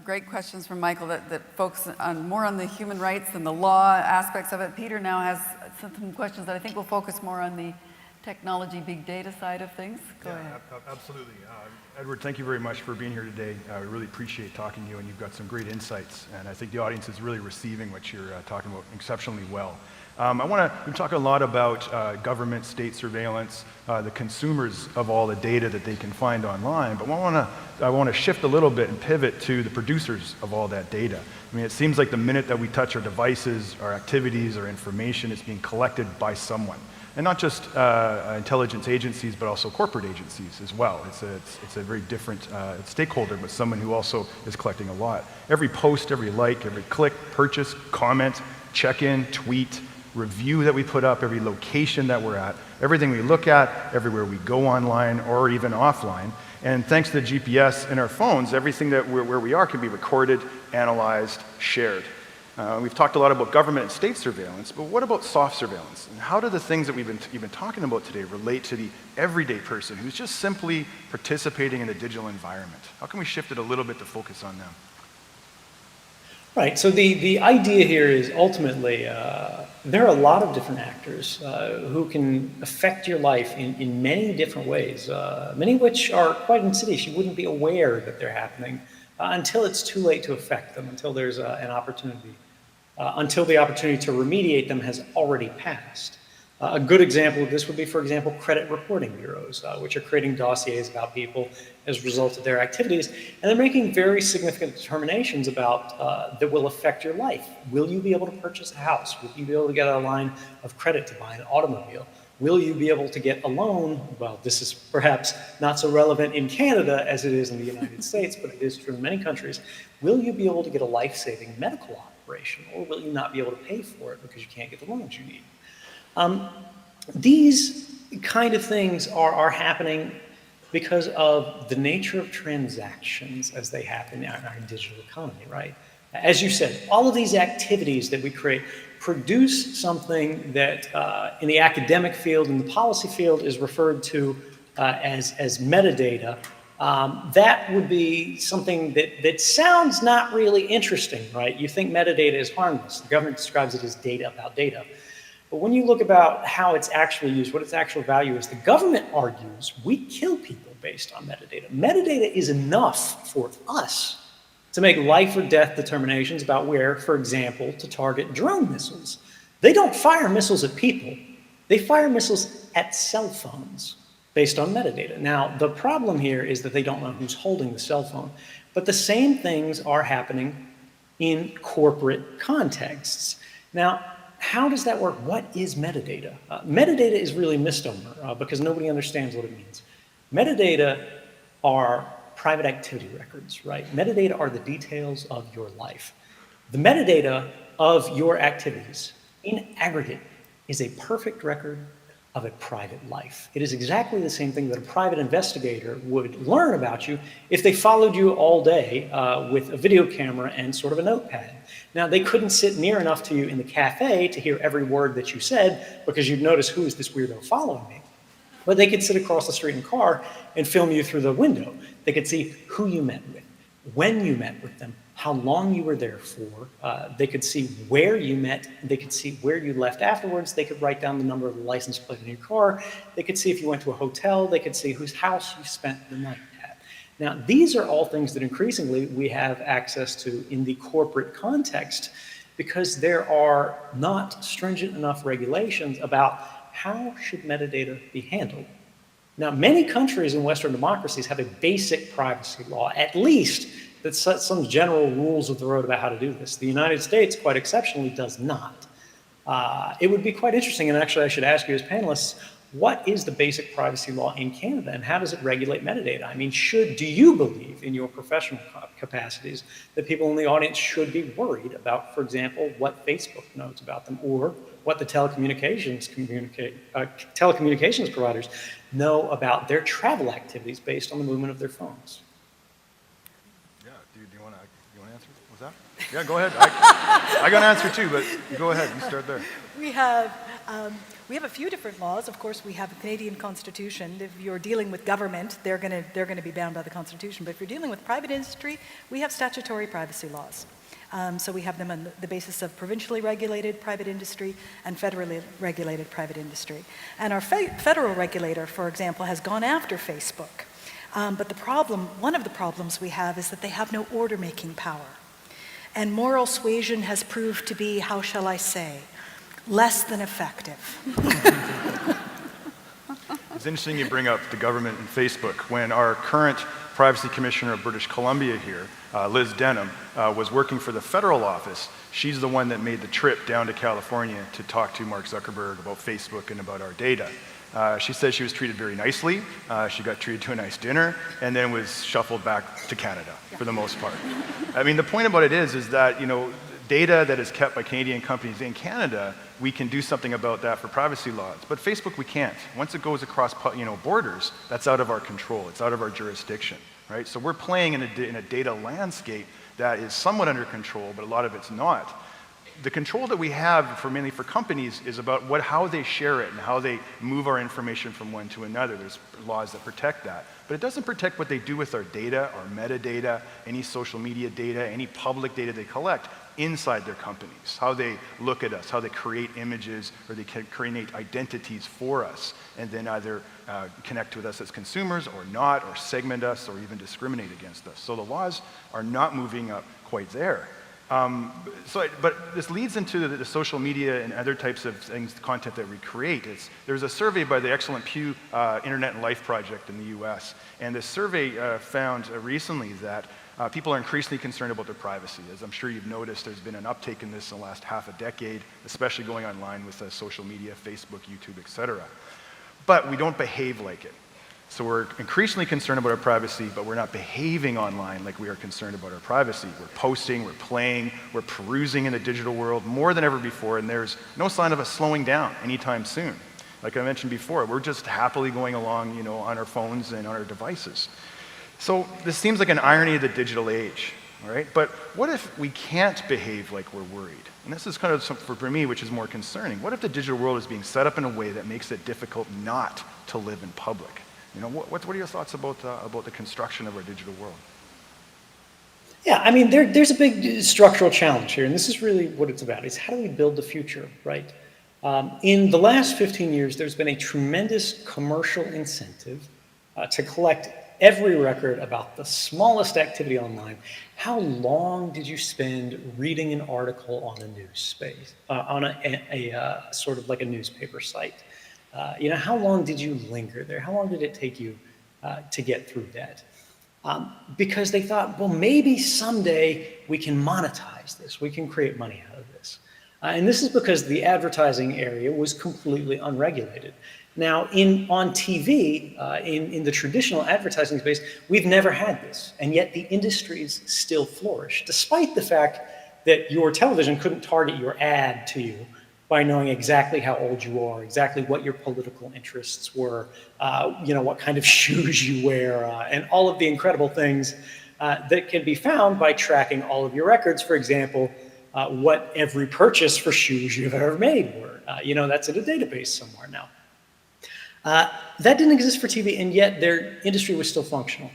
great questions from Michael that focus more on the human rights and the law aspects of it. Peter now has some questions that I think will focus more on the technology, big data side of things. Go ahead. Absolutely. Edward, thank you very much for being here today. We really appreciate talking to you, and you've got some great insights, and I think the audience is really receiving what you're talking about exceptionally well. We've talked a lot about government, state surveillance, the consumers of all the data that they can find online, but I want to shift a little bit and pivot to the producers of all that data. I mean, it seems like the minute that we touch our devices, our activities, our information, it's being collected by someone. And not just intelligence agencies, but also corporate agencies as well. It's a very different stakeholder, but someone who also is collecting a lot. Every post, every like, every click, purchase, comment, check-in, tweet, review that we put up, every location that we're at, everything we look at, everywhere we go online or even offline. And thanks to the GPS in our phones, everything where we are can be recorded, analyzed, shared. We've talked a lot about government and state surveillance, but what about soft surveillance? And how do the things that we've been talking about today relate to the everyday person who's just simply participating in the digital environment? How can we shift it a little bit to focus on them? Right, so the idea here is ultimately there are a lot of different actors who can affect your life in many different ways, many of which are quite insidious. You wouldn't be aware that they're happening until it's too late to affect them, until there's an opportunity. Until the opportunity to remediate them has already passed. A good example of this would be, for example, credit reporting bureaus, which are creating dossiers about people as a result of their activities, and they're making very significant determinations about that will affect your life. Will you be able to purchase a house? Will you be able to get a line of credit to buy an automobile? Will you be able to get a loan? Well, this is perhaps not so relevant in Canada as it is in the United States, but it is true in many countries. Will you be able to get a life-saving medical operation, or will you not be able to pay for it because you can't get the loans you need? These kind of things are happening because of the nature of transactions as they happen in our digital economy, right? As you said, all of these activities that we create produce something that in the academic field, in the policy field, is referred to as metadata. That would be something that sounds not really interesting, right? You think metadata is harmless. The government describes it as data about data. But when you look about how it's actually used, what its actual value is, the government argues we kill people based on metadata. Metadata is enough for us to make life or death determinations about where, for example, to target drone missiles. They don't fire missiles at people. They fire missiles at cell phones based on metadata. Now, the problem here is that they don't know who's holding the cell phone. But the same things are happening in corporate contexts. Now, how does that work? What is metadata? Metadata is really a misnomer because nobody understands what it means. Metadata are private activity records, right? Metadata are the details of your life. The metadata of your activities in aggregate is a perfect record of a private life. It is exactly the same thing that a private investigator would learn about you if they followed you all day with a video camera and sort of a notepad. Now, they couldn't sit near enough to you in the cafe to hear every word that you said because you'd notice, who is this weirdo following me? But they could sit across the street in a car and film you through the window. They could see who you met with, when you met with them, how long you were there for. They could see where you met. They could see where you left afterwards. They could write down the number of the license plate in your car. They could see if you went to a hotel. They could see whose house you spent the night at. Now, these are all things that increasingly we have access to in the corporate context because there are not stringent enough regulations about how should metadata be handled. Now, many countries in Western democracies have a basic privacy law, at least that sets some general rules of the road about how to do this. The United States, quite exceptionally, does not. It would be quite interesting, and actually I should ask you as panelists, what is the basic privacy law in Canada and how does it regulate metadata? I mean, do you believe in your professional capacities that people in the audience should be worried about, for example, what Facebook knows about them or what the telecommunications providers know about their travel activities based on the movement of their phones? Yeah, do you want to answer? What's that? Yeah, go ahead. I got an answer too, but go ahead. You start there. We have a few different laws. Of course, we have the Canadian Constitution. If you're dealing with government, they're going to be bound by the Constitution. But if you're dealing with private industry, we have statutory privacy laws. So we have them on the basis of provincially regulated private industry and federally regulated private industry. And our federal regulator, for example, has gone after Facebook. But one of the problems we have is that they have no order-making power. And moral suasion has proved to be, how shall I say, less than effective. It's interesting you bring up the government and Facebook. When our current Privacy Commissioner of British Columbia here, Liz Denham, was working for the federal office, she's the one that made the trip down to California to talk to Mark Zuckerberg about Facebook and about our data. She said she was treated very nicely. She got treated to a nice dinner and then was shuffled back to Canada for the most part. I mean, the point about it is that, data that is kept by Canadian companies in Canada, we can do something about that for privacy laws. But Facebook, we can't. Once it goes across, borders, that's out of our control. It's out of our jurisdiction, right? So we're playing in a data landscape that is somewhat under control, but a lot of it's not. The control that we have mainly for companies is about how they share it and how they move our information from one to another. There's laws that protect that. But it doesn't protect what they do with our data, our metadata, any social media data, any public data they collect inside their companies, how they look at us, how they create images, or they can create identities for us, and then either connect with us as consumers or not, or segment us, or even discriminate against us. So the laws are not moving up quite there. But this leads into the social media and other types of things, content that we create. There's a survey by the excellent Pew Internet and Life Project in the US, and this survey found recently that people are increasingly concerned about their privacy. As I'm sure you've noticed, there's been an uptake in this in the last half a decade, especially going online with social media, Facebook, YouTube, etc. But we don't behave like it. So we're increasingly concerned about our privacy, but we're not behaving online like we are concerned about our privacy. We're posting, we're playing, we're perusing in the digital world more than ever before, and there's no sign of us slowing down anytime soon. Like I mentioned before, we're just happily going along, on our phones and on our devices. So this seems like an irony of the digital age, all right? But what if we can't behave like we're worried? And this is kind of for me, which is more concerning. What if the digital world is being set up in a way that makes it difficult not to live in public? What are your thoughts about the construction of our digital world? Yeah, I mean, there's a big structural challenge here, and this is really what it's about, is how do we build the future, right? In the last 15 years, there's been a tremendous commercial incentive to collect every record about the smallest activity online. How long did you spend reading an article on a news space, on a sort of like a newspaper site? How long did you linger there? How long did it take you to get through that? Because they thought, well, maybe someday we can monetize this. We can create money out of this. And this is because the advertising area was completely unregulated. Now, on TV, in the traditional advertising space, we've never had this. And yet the industries still flourish, despite the fact that your television couldn't target your ad to you by knowing exactly how old you are, exactly what your political interests were, what kind of shoes you wear, and all of the incredible things that can be found by tracking all of your records. For example, what every purchase for shoes you've ever made were. That's in a database somewhere now. That didn't exist for TV, and yet their industry was still functional.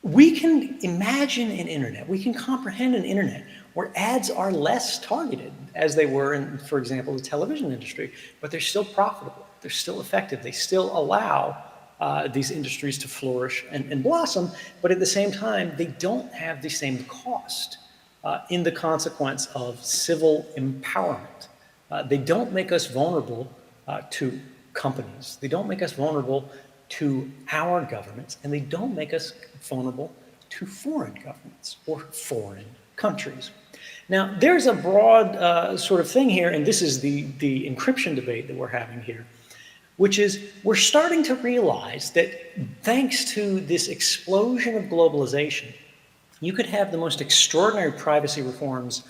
We can imagine an internet, we can comprehend an internet where ads are less targeted as they were in, for example, the television industry, but they're still profitable, they're still effective, they still allow these industries to flourish and blossom, but at the same time, they don't have the same cost in the consequence of civil empowerment. They don't make us vulnerable to companies, they don't make us vulnerable to our governments, and they don't make us vulnerable to foreign governments or foreign countries. Now, there's a broad sort of thing here, and this is the encryption debate that we're having here, which is we're starting to realize that thanks to this explosion of globalization, you could have the most extraordinary privacy reforms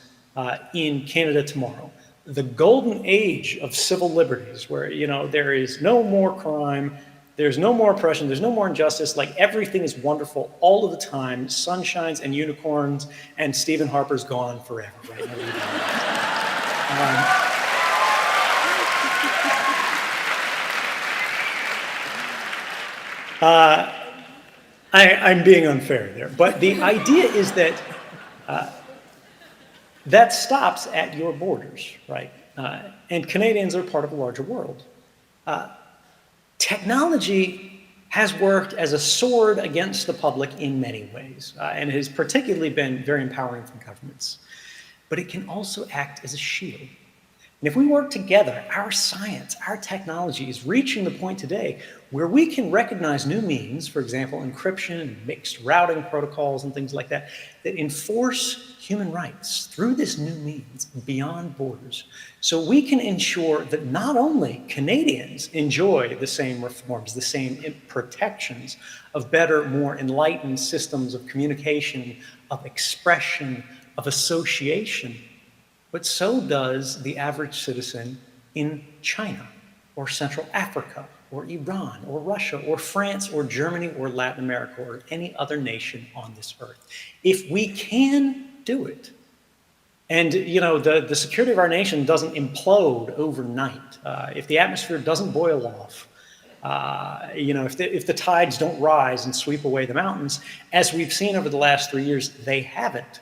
in Canada tomorrow. The golden age of civil liberties, where there is no more crime, There's no more oppression, there's no more injustice, like everything is wonderful all of the time, sunshines and unicorns, and Stephen Harper's gone forever, right? Nobody I'm being unfair there, but the idea is that that stops at your borders, right? And Canadians are part of a larger world. Technology has worked as a sword against the public in many ways, and has particularly been very empowering for governments. But it can also act as a shield. And if we work together, our science, our technology is reaching the point today where we can recognize new means, for example, encryption and mixed routing protocols and things like that, that enforce human rights through this new means beyond borders. So we can ensure that not only Canadians enjoy the same reforms, the same protections of better, more enlightened systems of communication, of expression, of association, but so does the average citizen in China, or Central Africa, or Iran, or Russia, or France, or Germany, or Latin America, or any other nation on this earth. If we can do it, and the security of our nation doesn't implode overnight, if the atmosphere doesn't boil off, if the tides don't rise and sweep away the mountains, as we've seen over the last 3 years, they haven't.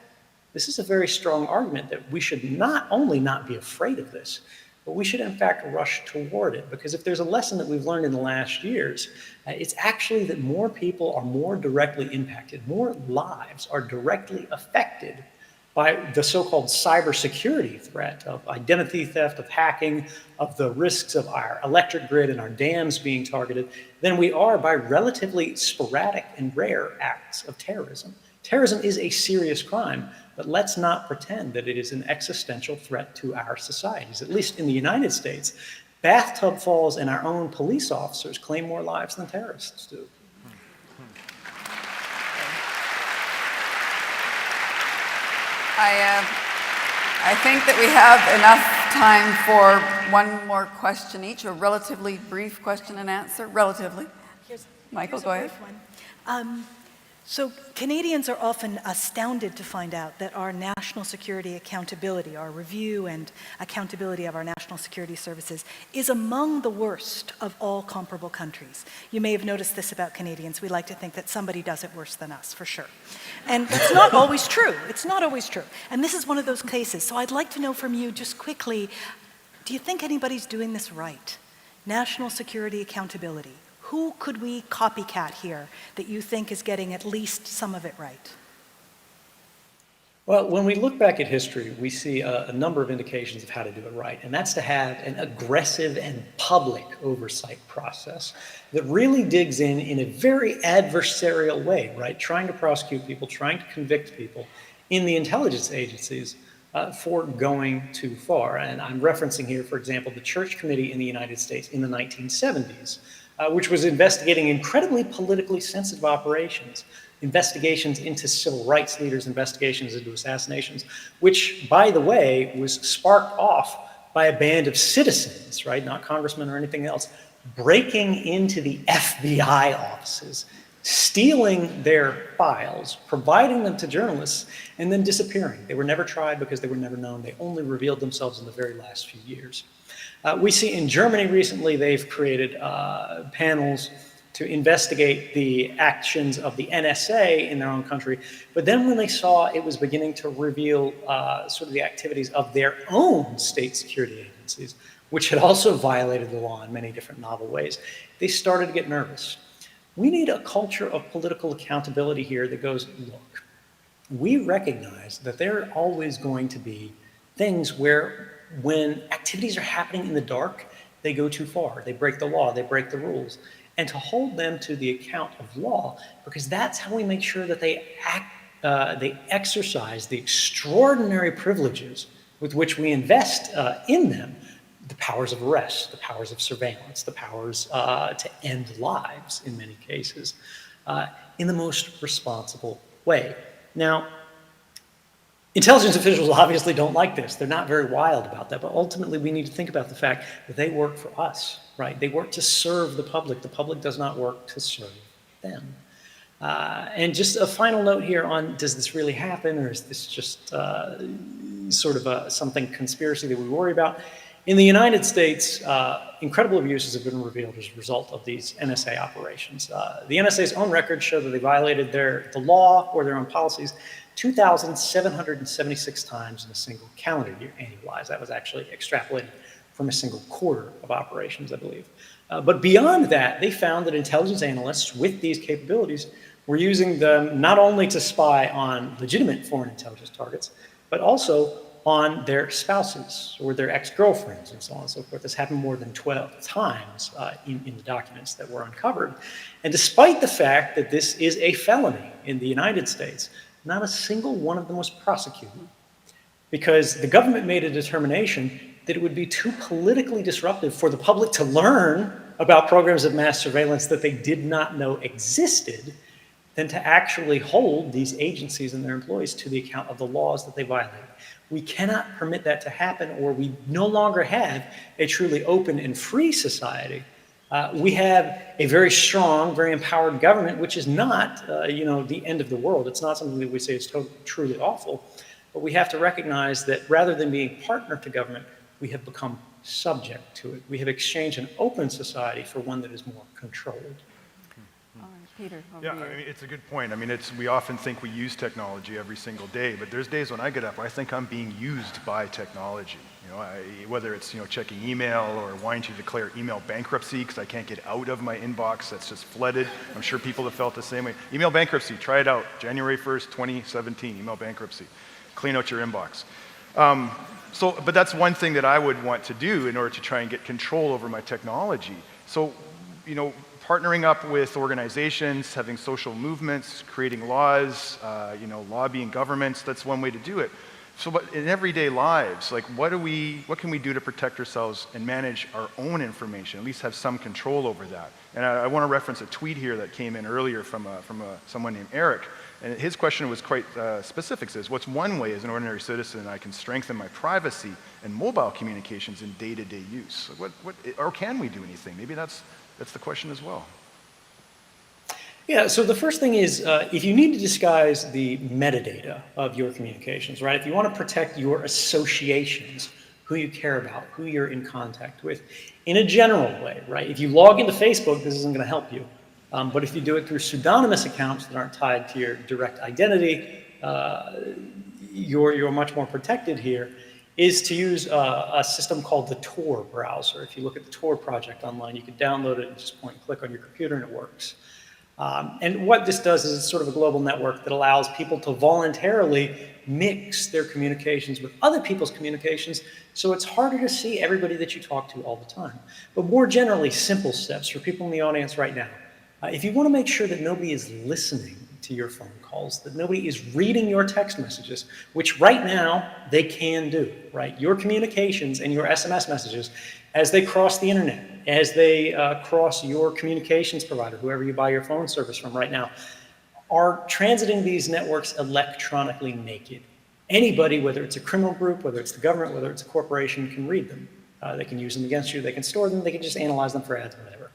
This is a very strong argument that we should not only not be afraid of this, but we should in fact rush toward it. Because if there's a lesson that we've learned in the last years, it's actually that more people are more directly impacted, more lives are directly affected by the so-called cybersecurity threat of identity theft, of hacking, of the risks of our electric grid and our dams being targeted, than we are by relatively sporadic and rare acts of terrorism. Terrorism is a serious crime, but let's not pretend that it is an existential threat to our societies. At least in the United States, bathtub falls and our own police officers claim more lives than terrorists do. I think that we have enough time for one more question each, a relatively brief question and answer, relatively. Michael, go ahead. So Canadians are often astounded to find out that our national security accountability, our review and accountability of our national security services, is among the worst of all comparable countries. You may have noticed this about Canadians. We like to think that somebody does it worse than us, for sure. And that's not always true. It's not always true. And this is one of those cases. So I'd like to know from you just quickly, do you think anybody's doing this right? National security accountability. Who could we copycat here that you think is getting at least some of it right? Well, when we look back at history, we see a number of indications of how to do it right, and that's to have an aggressive and public oversight process that really digs in a very adversarial way, right? Trying to prosecute people, trying to convict people in the intelligence agencies for going too far. And I'm referencing here, for example, the Church Committee in the United States in the 1970s, which was investigating incredibly politically sensitive operations, investigations into civil rights leaders, investigations into assassinations, which, by the way, was sparked off by a band of citizens, right, not congressmen or anything else, breaking into the FBI offices, stealing their files, providing them to journalists, and then disappearing. They were never tried because they were never known. They only revealed themselves in the very last few years. We see in Germany recently, they've created panels to investigate the actions of the NSA in their own country. But then when they saw it was beginning to reveal sort of the activities of their own state security agencies, which had also violated the law in many different novel ways, they started to get nervous. We need a culture of political accountability here that goes, look, we recognize that there are always going to be things where when activities are happening in the dark, they go too far. They break the law, they break the rules. And to hold them to the account of law, because that's how we make sure that they exercise the extraordinary privileges with which we invest in them, the powers of arrest, the powers of surveillance, the powers to end lives in many cases, in the most responsible way. Now, Intelligence officials obviously don't like this. They're not very wild about that, but ultimately we need to think about the fact that they work for us, right? They work to serve the public. The public does not work to serve them. And just a final note here on, does this really happen, or is this just sort of something conspiracy that we worry about? In the United States, incredible abuses have been revealed as a result of these NSA operations. The NSA's own records show that they violated the law or their own policies 2,776 times in a single calendar year, annualized. That was actually extrapolated from a single quarter of operations, I believe. But beyond that, they found that intelligence analysts with these capabilities were using them not only to spy on legitimate foreign intelligence targets, but also on their spouses or their ex-girlfriends and so on and so forth. This happened more than 12 times in the documents that were uncovered. And despite the fact that this is a felony in the United States, not a single one of them was prosecuted because the government made a determination that it would be too politically disruptive for the public to learn about programs of mass surveillance that they did not know existed than to actually hold these agencies and their employees to the account of the laws that they violated. We cannot permit that to happen, or we no longer have a truly open and free society. We have a very strong, very empowered government, which is not, the end of the world. It's not something that we say is truly awful, but we have to recognize that rather than being partner to government, we have become subject to it. We have exchanged an open society for one that is more controlled. Peter, yeah, I mean, it's a good point. I mean, we often think we use technology every single day, but there's days when I get up where I think I'm being used by technology. Whether it's checking email or wanting to declare email bankruptcy because I can't get out of my inbox that's just flooded. I'm sure people have felt the same way. Email bankruptcy, try it out. January 1st, 2017, email bankruptcy. Clean out your inbox. But that's one thing that I would want to do in order to try and get control over my technology. So, partnering up with organizations, having social movements, creating laws, lobbying governments, that's one way to do it. So but in everyday lives, like what can we do to protect ourselves and manage our own information, at least have some control over that? And I want to reference a tweet here that came in earlier from someone named Eric. And his question was quite specific. It says, what's one way as an ordinary citizen I can strengthen my privacy and mobile communications in day-to-day use? Or can we do anything? Maybe that's the question as well. Yeah, so the first thing is, if you need to disguise the metadata of your communications, right? If you want to protect your associations, who you care about, who you're in contact with, in a general way, right? If you log into Facebook, this isn't going to help you. But if you do it through pseudonymous accounts that aren't tied to your direct identity, you're much more protected here, is to use a system called the Tor browser. If you look at the Tor project online, you can download it and just point and click on your computer and it works. And what this does is it's sort of a global network that allows people to voluntarily mix their communications with other people's communications, so it's harder to see everybody that you talk to all the time. But more generally, simple steps for people in the audience right now. If you want to make sure that nobody is listening to your phone calls, that nobody is reading your text messages, which right now they can do, right? Your communications and your SMS messages, as they cross the internet, as they cross your communications provider, whoever you buy your phone service from right now, are transiting these networks electronically naked. Anybody, whether it's a criminal group, whether it's the government, whether it's a corporation, can read them. They can use them against you, they can store them, they can just analyze them for ads, whatever.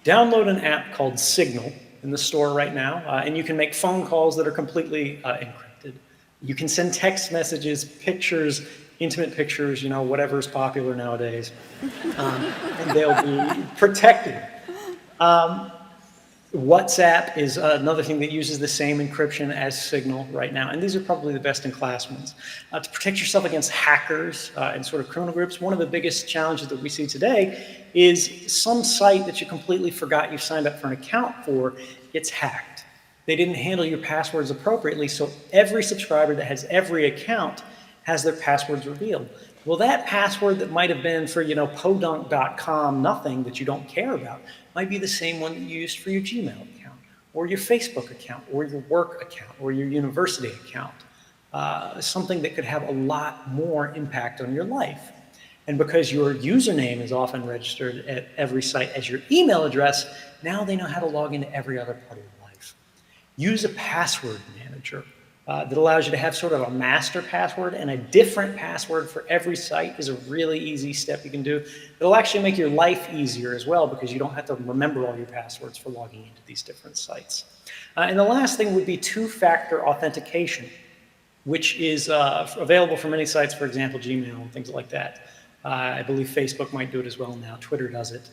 Download an app called Signal in the store right now, and you can make phone calls that are completely encrypted. You can send text messages, pictures, intimate pictures, whatever's popular nowadays, and they'll be protected. WhatsApp is another thing that uses the same encryption as Signal right now, and these are probably the best in class ones. To protect yourself against hackers and sort of criminal groups, one of the biggest challenges that we see today is some site that you completely forgot you signed up for an account for gets hacked. They didn't handle your passwords appropriately, so every subscriber that has every account has their passwords revealed. Well, that password that might have been for, podunk.com, nothing that you don't care about, might be the same one that you used for your Gmail account, or your Facebook account, or your work account, or your university account. Something that could have a lot more impact on your life. And because your username is often registered at every site as your email address, now they know how to log into every other part of your life. Use a password manager. that allows you to have sort of a master password, and a different password for every site is a really easy step you can do. It'll actually make your life easier as well, because you don't have to remember all your passwords for logging into these different sites. And the last thing would be two-factor authentication, which is available for many sites, for example, Gmail and things like that. I believe Facebook might do it as well now. Twitter does it.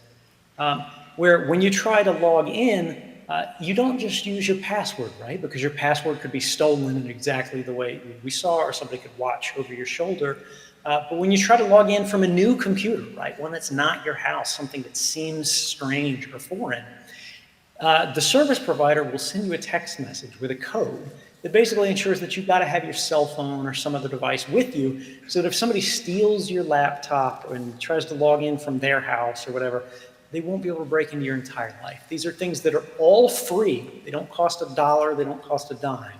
Where when you try to log in, you don't just use your password, right? Because your password could be stolen in exactly the way we saw, or somebody could watch over your shoulder. But when you try to log in from a new computer, right, one that's not your house, something that seems strange or foreign, the service provider will send you a text message with a code that basically ensures that you've got to have your cell phone or some other device with you, so that if somebody steals your laptop and tries to log in from their house or whatever, they won't be able to break into your entire life. These are things that are all free. They don't cost $1, they don't cost a dime.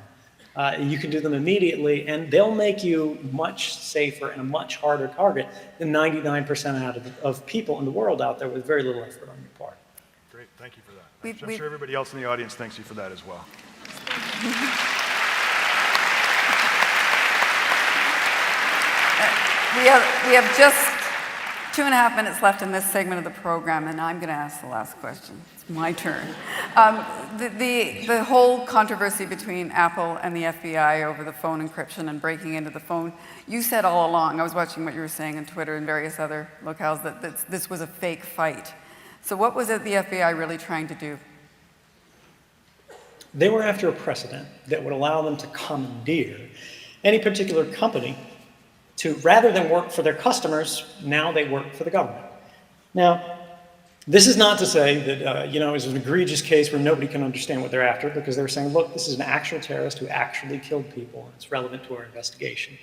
You can do them immediately, and they'll make you much safer and a much harder target than 99% of people in the world out there with very little effort on your part. Great, thank you for that. I'm sure everybody else in the audience thanks you for that as well. We have just 2.5 minutes left in this segment of the program, and I'm going to ask the last question. It's my turn. The whole controversy between Apple and the FBI over the phone encryption and breaking into the phone, you said all along, I was watching what you were saying on Twitter and various other locales, that this was a fake fight. So what was it the FBI really trying to do? They were after a precedent that would allow them to commandeer any particular company to, rather than work for their customers, now they work for the government. Now, this is not to say that, it's an egregious case where nobody can understand what they're after, because they're saying, look, this is an actual terrorist who actually killed people, and it's relevant to our investigation.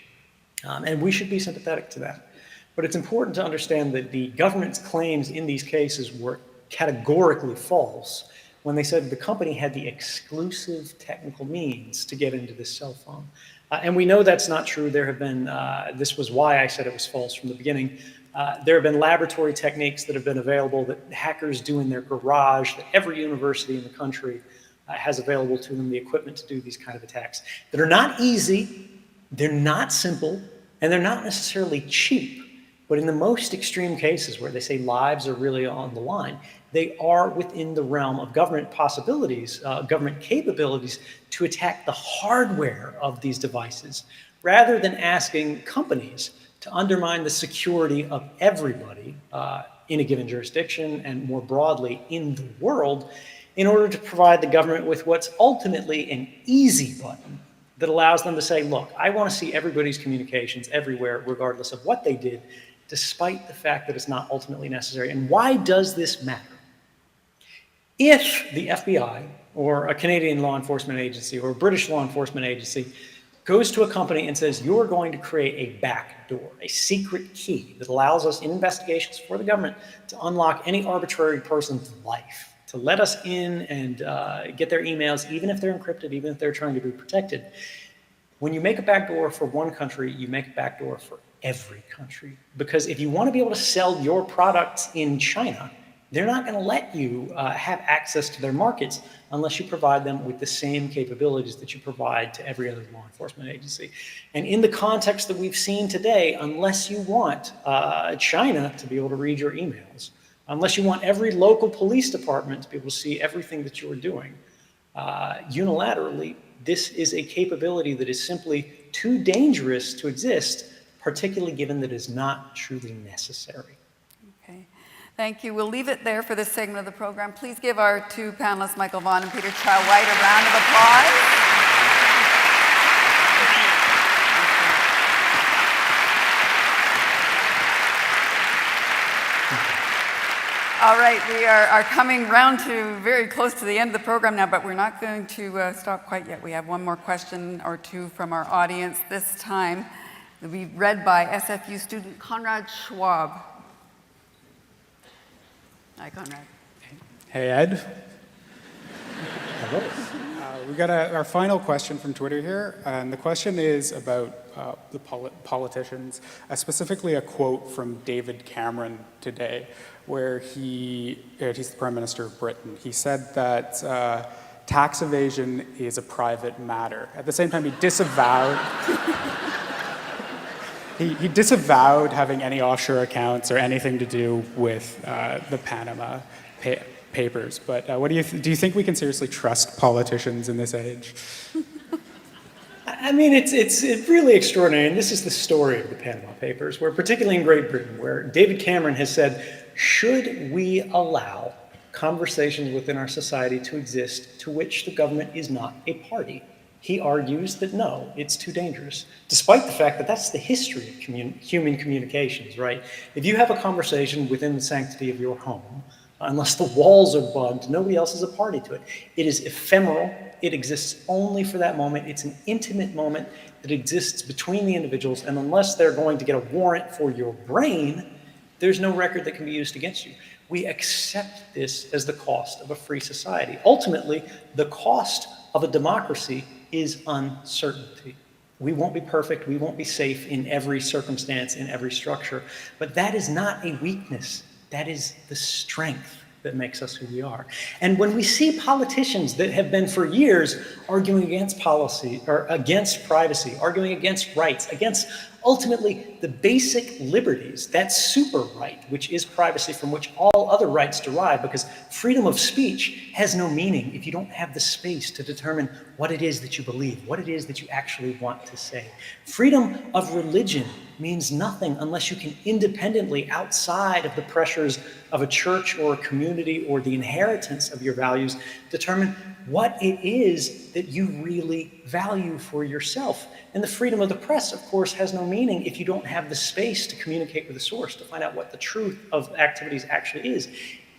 And we should be sympathetic to that. But it's important to understand that the government's claims in these cases were categorically false when they said the company had the exclusive technical means to get into this cell phone. And we know that's not true. There have been, this was why I said it was false from the beginning. There have been laboratory techniques that have been available that hackers do in their garage, that every university in the country has available to them, the equipment to do these kind of attacks, that are not easy, they're not simple, and they're not necessarily cheap. But in the most extreme cases where they say lives are really on the line, they are within the realm of government possibilities, government capabilities to attack the hardware of these devices, rather than asking companies to undermine the security of everybody in a given jurisdiction and more broadly in the world, in order to provide the government with what's ultimately an easy button that allows them to say, look, I want to see everybody's communications everywhere, regardless of what they did, despite the fact that it's not ultimately necessary. And why does this matter? If the FBI or a Canadian law enforcement agency or a British law enforcement agency goes to a company and says, you're going to create a backdoor, a secret key that allows us in investigations for the government to unlock any arbitrary person's life, to let us in and get their emails, even if they're encrypted, even if they're trying to be protected. When you make a backdoor for one country, you make a backdoor for every country. Because if you want to be able to sell your products in China, they're not going to let you have access to their markets unless you provide them with the same capabilities that you provide to every other law enforcement agency. And in the context that we've seen today, unless you want China to be able to read your emails, unless you want every local police department to be able to see everything that you are doing, unilaterally, this is a capability that is simply too dangerous to exist, particularly given that it is not truly necessary. Okay, thank you. We'll leave it there for this segment of the program. Please give our two panelists, Michael Vaughan and Peter Chow-White, a round of applause. All right, we are coming round to very close to the end of the program now, but we're not going to stop quite yet. We have one more question or two from our audience. This time, it'll be read by SFU student Conrad Schwab. Hi, Conrad. Hey, Ed. Hello. We got our final question from Twitter here, and the question is about the politicians, specifically a quote from David Cameron today, where he's the Prime Minister of Britain. He said that tax evasion is a private matter. At the same time, he disavowed he disavowed having any offshore accounts or anything to do with the Panama papers. But what do you think we can seriously trust politicians in this age? I mean, it's really extraordinary, and this is the story of the Panama Papers, where particularly in Great Britain, where David Cameron has said, should we allow conversations within our society to exist to which the government is not a party? He argues that no, it's too dangerous, despite the fact that that's the history of human communications, right? If you have a conversation within the sanctity of your home, unless the walls are bugged, nobody else is a party to it. It is ephemeral. It exists only for that moment. It's an intimate moment that exists between the individuals, and unless they're going to get a warrant for your brain, there's no record that can be used against you. We accept this as the cost of a free society. Ultimately, the cost of a democracy is uncertainty. We won't be perfect. We won't be safe in every circumstance, in every structure. But that is not a weakness. That is the strength that makes us who we are. And when we see politicians that have been for years arguing against policy or against privacy, arguing against rights, against ultimately the basic liberties, that super right, which is privacy from which all other rights derive, because freedom of speech has no meaning if you don't have the space to determine what it is that you believe, what it is that you actually want to say. Freedom of religion means nothing unless you can independently, outside of the pressures of a church or a community or the inheritance of your values, determine what it is that you really value for yourself. And the freedom of the press, of course, has no meaning if you don't have the space to communicate with the source, to find out what the truth of activities actually is.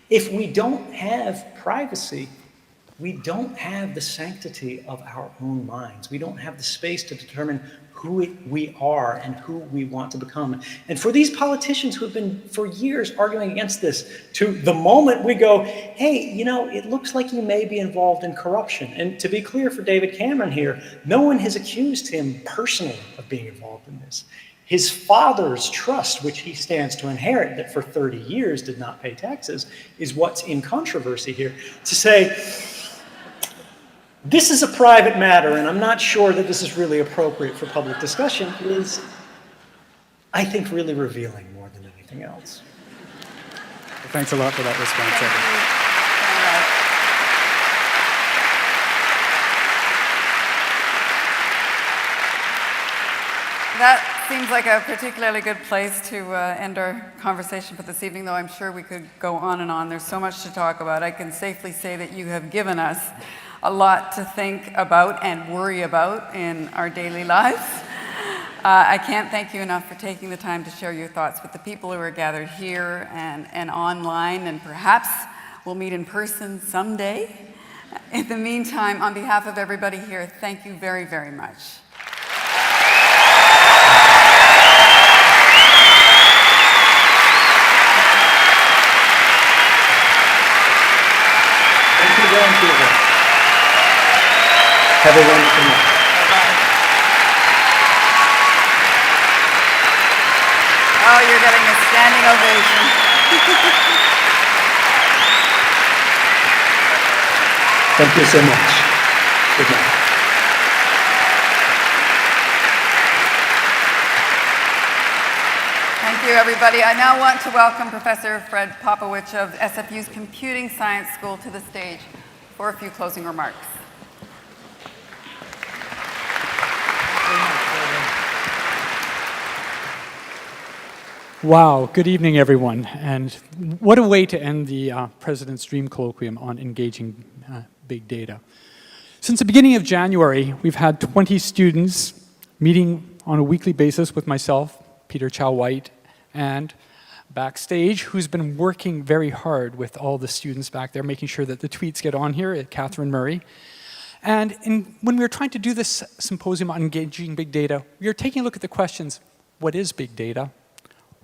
If we don't have privacy, we don't have the sanctity of our own minds. We don't have the space to determine who we are and who we want to become. And for these politicians who have been for years arguing against this, to the moment we go, hey, you know, it looks like you may be involved in corruption. And to be clear for David Cameron here, no one has accused him personally of being involved in this. His father's trust, which he stands to inherit, that for 30 years did not pay taxes, is what's in controversy here. To say, this is a private matter, and I'm not sure that this is really appropriate for public discussion, is, I think, really revealing more than anything else. Well, thanks a lot for that response, Edward. That seems like a particularly good place to end our conversation for this evening, though I'm sure we could go on and on. There's so much to talk about. I can safely say that you have given us a lot to think about and worry about in our daily lives. I can't thank you enough for taking the time to share your thoughts with the people who are gathered here and online, and perhaps we'll meet in person someday. In the meantime, on behalf of everybody here, thank you very, very much. Thank you, Vancouver. Have a wonderful night. Oh, you're getting a standing ovation. Thank you so much. Good night. Thank you, everybody. I now want to welcome Professor Fred Popowich of SFU's Computing Science School to the stage for a few closing remarks. Wow, good evening, everyone. And what a way to end the President's Dream Colloquium on engaging big data. Since the beginning of January, we've had 20 students meeting on a weekly basis with myself, Peter Chow-White, and backstage, who's been working very hard with all the students back there, making sure that the tweets get on here, Catherine Murray. And when we were trying to do this symposium on engaging big data, we were taking a look at the questions, what is big data?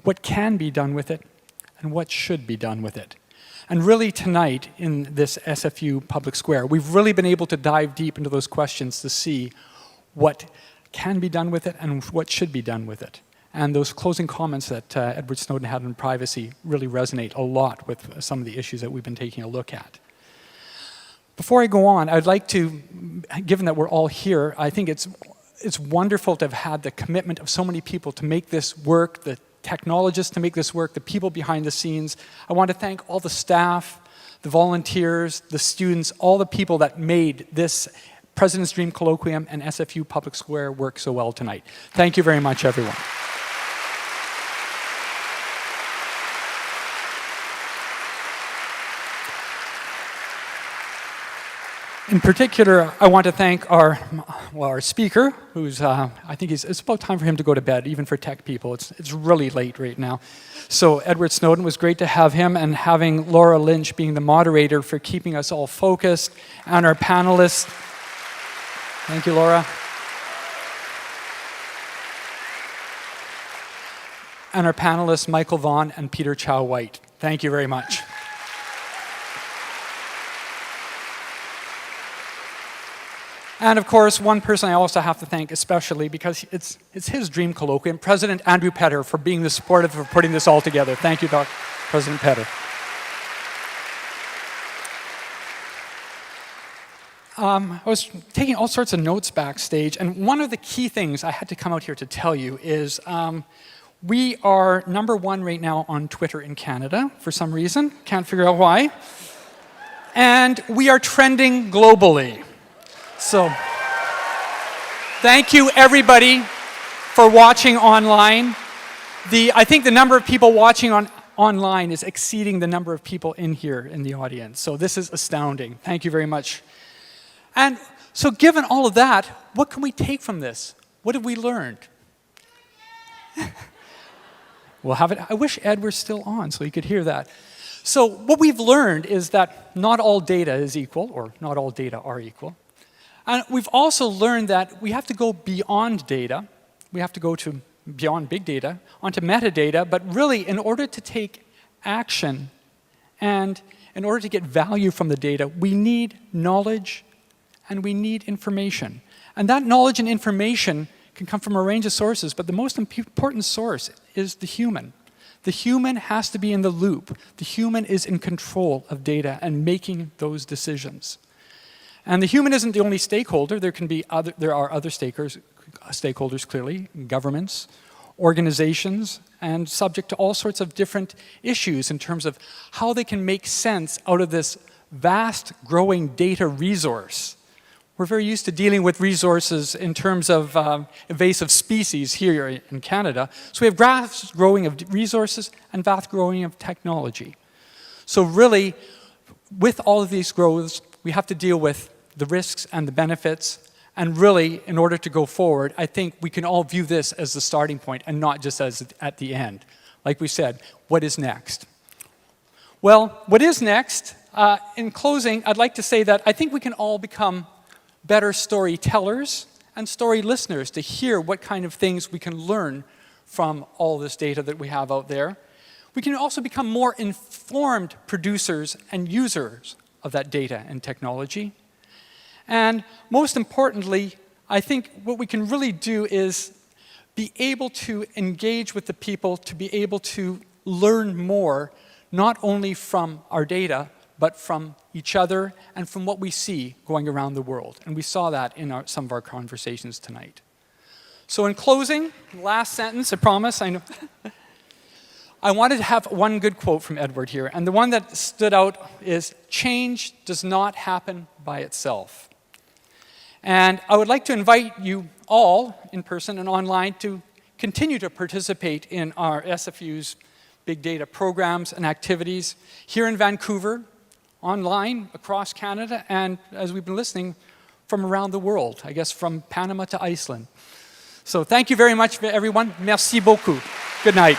What can be done with it? And what should be done with it? And really tonight, in this SFU Public Square, we've really been able to dive deep into those questions to see what can be done with it and what should be done with it. And those closing comments that Edward Snowden had on privacy really resonate a lot with some of the issues that we've been taking a look at. Before I go on, I'd like to, given that we're all here, I think it's wonderful to have had the commitment of so many people to make this work, the technologists to make this work, the people behind the scenes. I want to thank all the staff, the volunteers, the students, all the people that made this President's Dream Colloquium and SFU Public Square work so well tonight. Thank you very much, everyone. In particular, I want to thank our speaker, who's, I think it's about time for him to go to bed, even for tech people. It's really late right now. So Edward Snowden, was great to have him, and having Laura Lynch being the moderator for keeping us all focused, and our panelists. Thank you, Laura. And our panelists, Michael Vaughn and Peter Chow White. Thank you very much. And of course, one person I also have to thank especially, because it's his dream colloquium, President Andrew Petter, for being the supportive for putting this all together. Thank you, President Petter. I was taking all sorts of notes backstage, and one of the key things I had to come out here to tell you is we are #1 right now on Twitter in Canada for some reason. Can't figure out why. And we are trending globally. So, thank you everybody for watching online. I think the number of people watching online is exceeding the number of people in here in the audience. So this is astounding. Thank you very much. And so given all of that, what can we take from this? What have we learned? We'll have it. I wish Ed were still on so he could hear that. So what we've learned is that not all data is equal, or not all data are equal. And we've also learned that we have to go beyond data. We have to go to beyond big data, onto metadata, but really in order to take action and in order to get value from the data, we need knowledge and we need information. And that knowledge and information can come from a range of sources, but the most important source is the human. The human has to be in the loop. The human is in control of data and making those decisions. And the human isn't the only stakeholder. There are other stakeholders clearly, governments, organizations, and subject to all sorts of different issues in terms of how they can make sense out of this vast growing data resource. We're very used to dealing with resources in terms of invasive species here in Canada. So we have vast growing of resources and vast growing of technology. So really, with all of these growths, we have to deal with the risks and the benefits. And really, in order to go forward, I think we can all view this as the starting point and not just as at the end. Like we said, what is next? Well, what is next? In closing, I'd like to say that I think we can all become better storytellers and story listeners to hear what kind of things we can learn from all this data that we have out there. We can also become more informed producers and users of that data and technology. And most importantly, I think what we can really do is be able to engage with the people, to be able to learn more, not only from our data, but from each other and from what we see going around the world. And we saw that in some of our conversations tonight. So in closing, last sentence, I promise, I know. I wanted to have one good quote from Edward here, and the one that stood out is, "Change does not happen by itself." And I would like to invite you all, in person and online, to continue to participate in our SFU's big data programs and activities here in Vancouver, online, across Canada, and as we've been listening, from around the world, I guess from Panama to Iceland. So thank you very much, everyone. Merci beaucoup. Good night.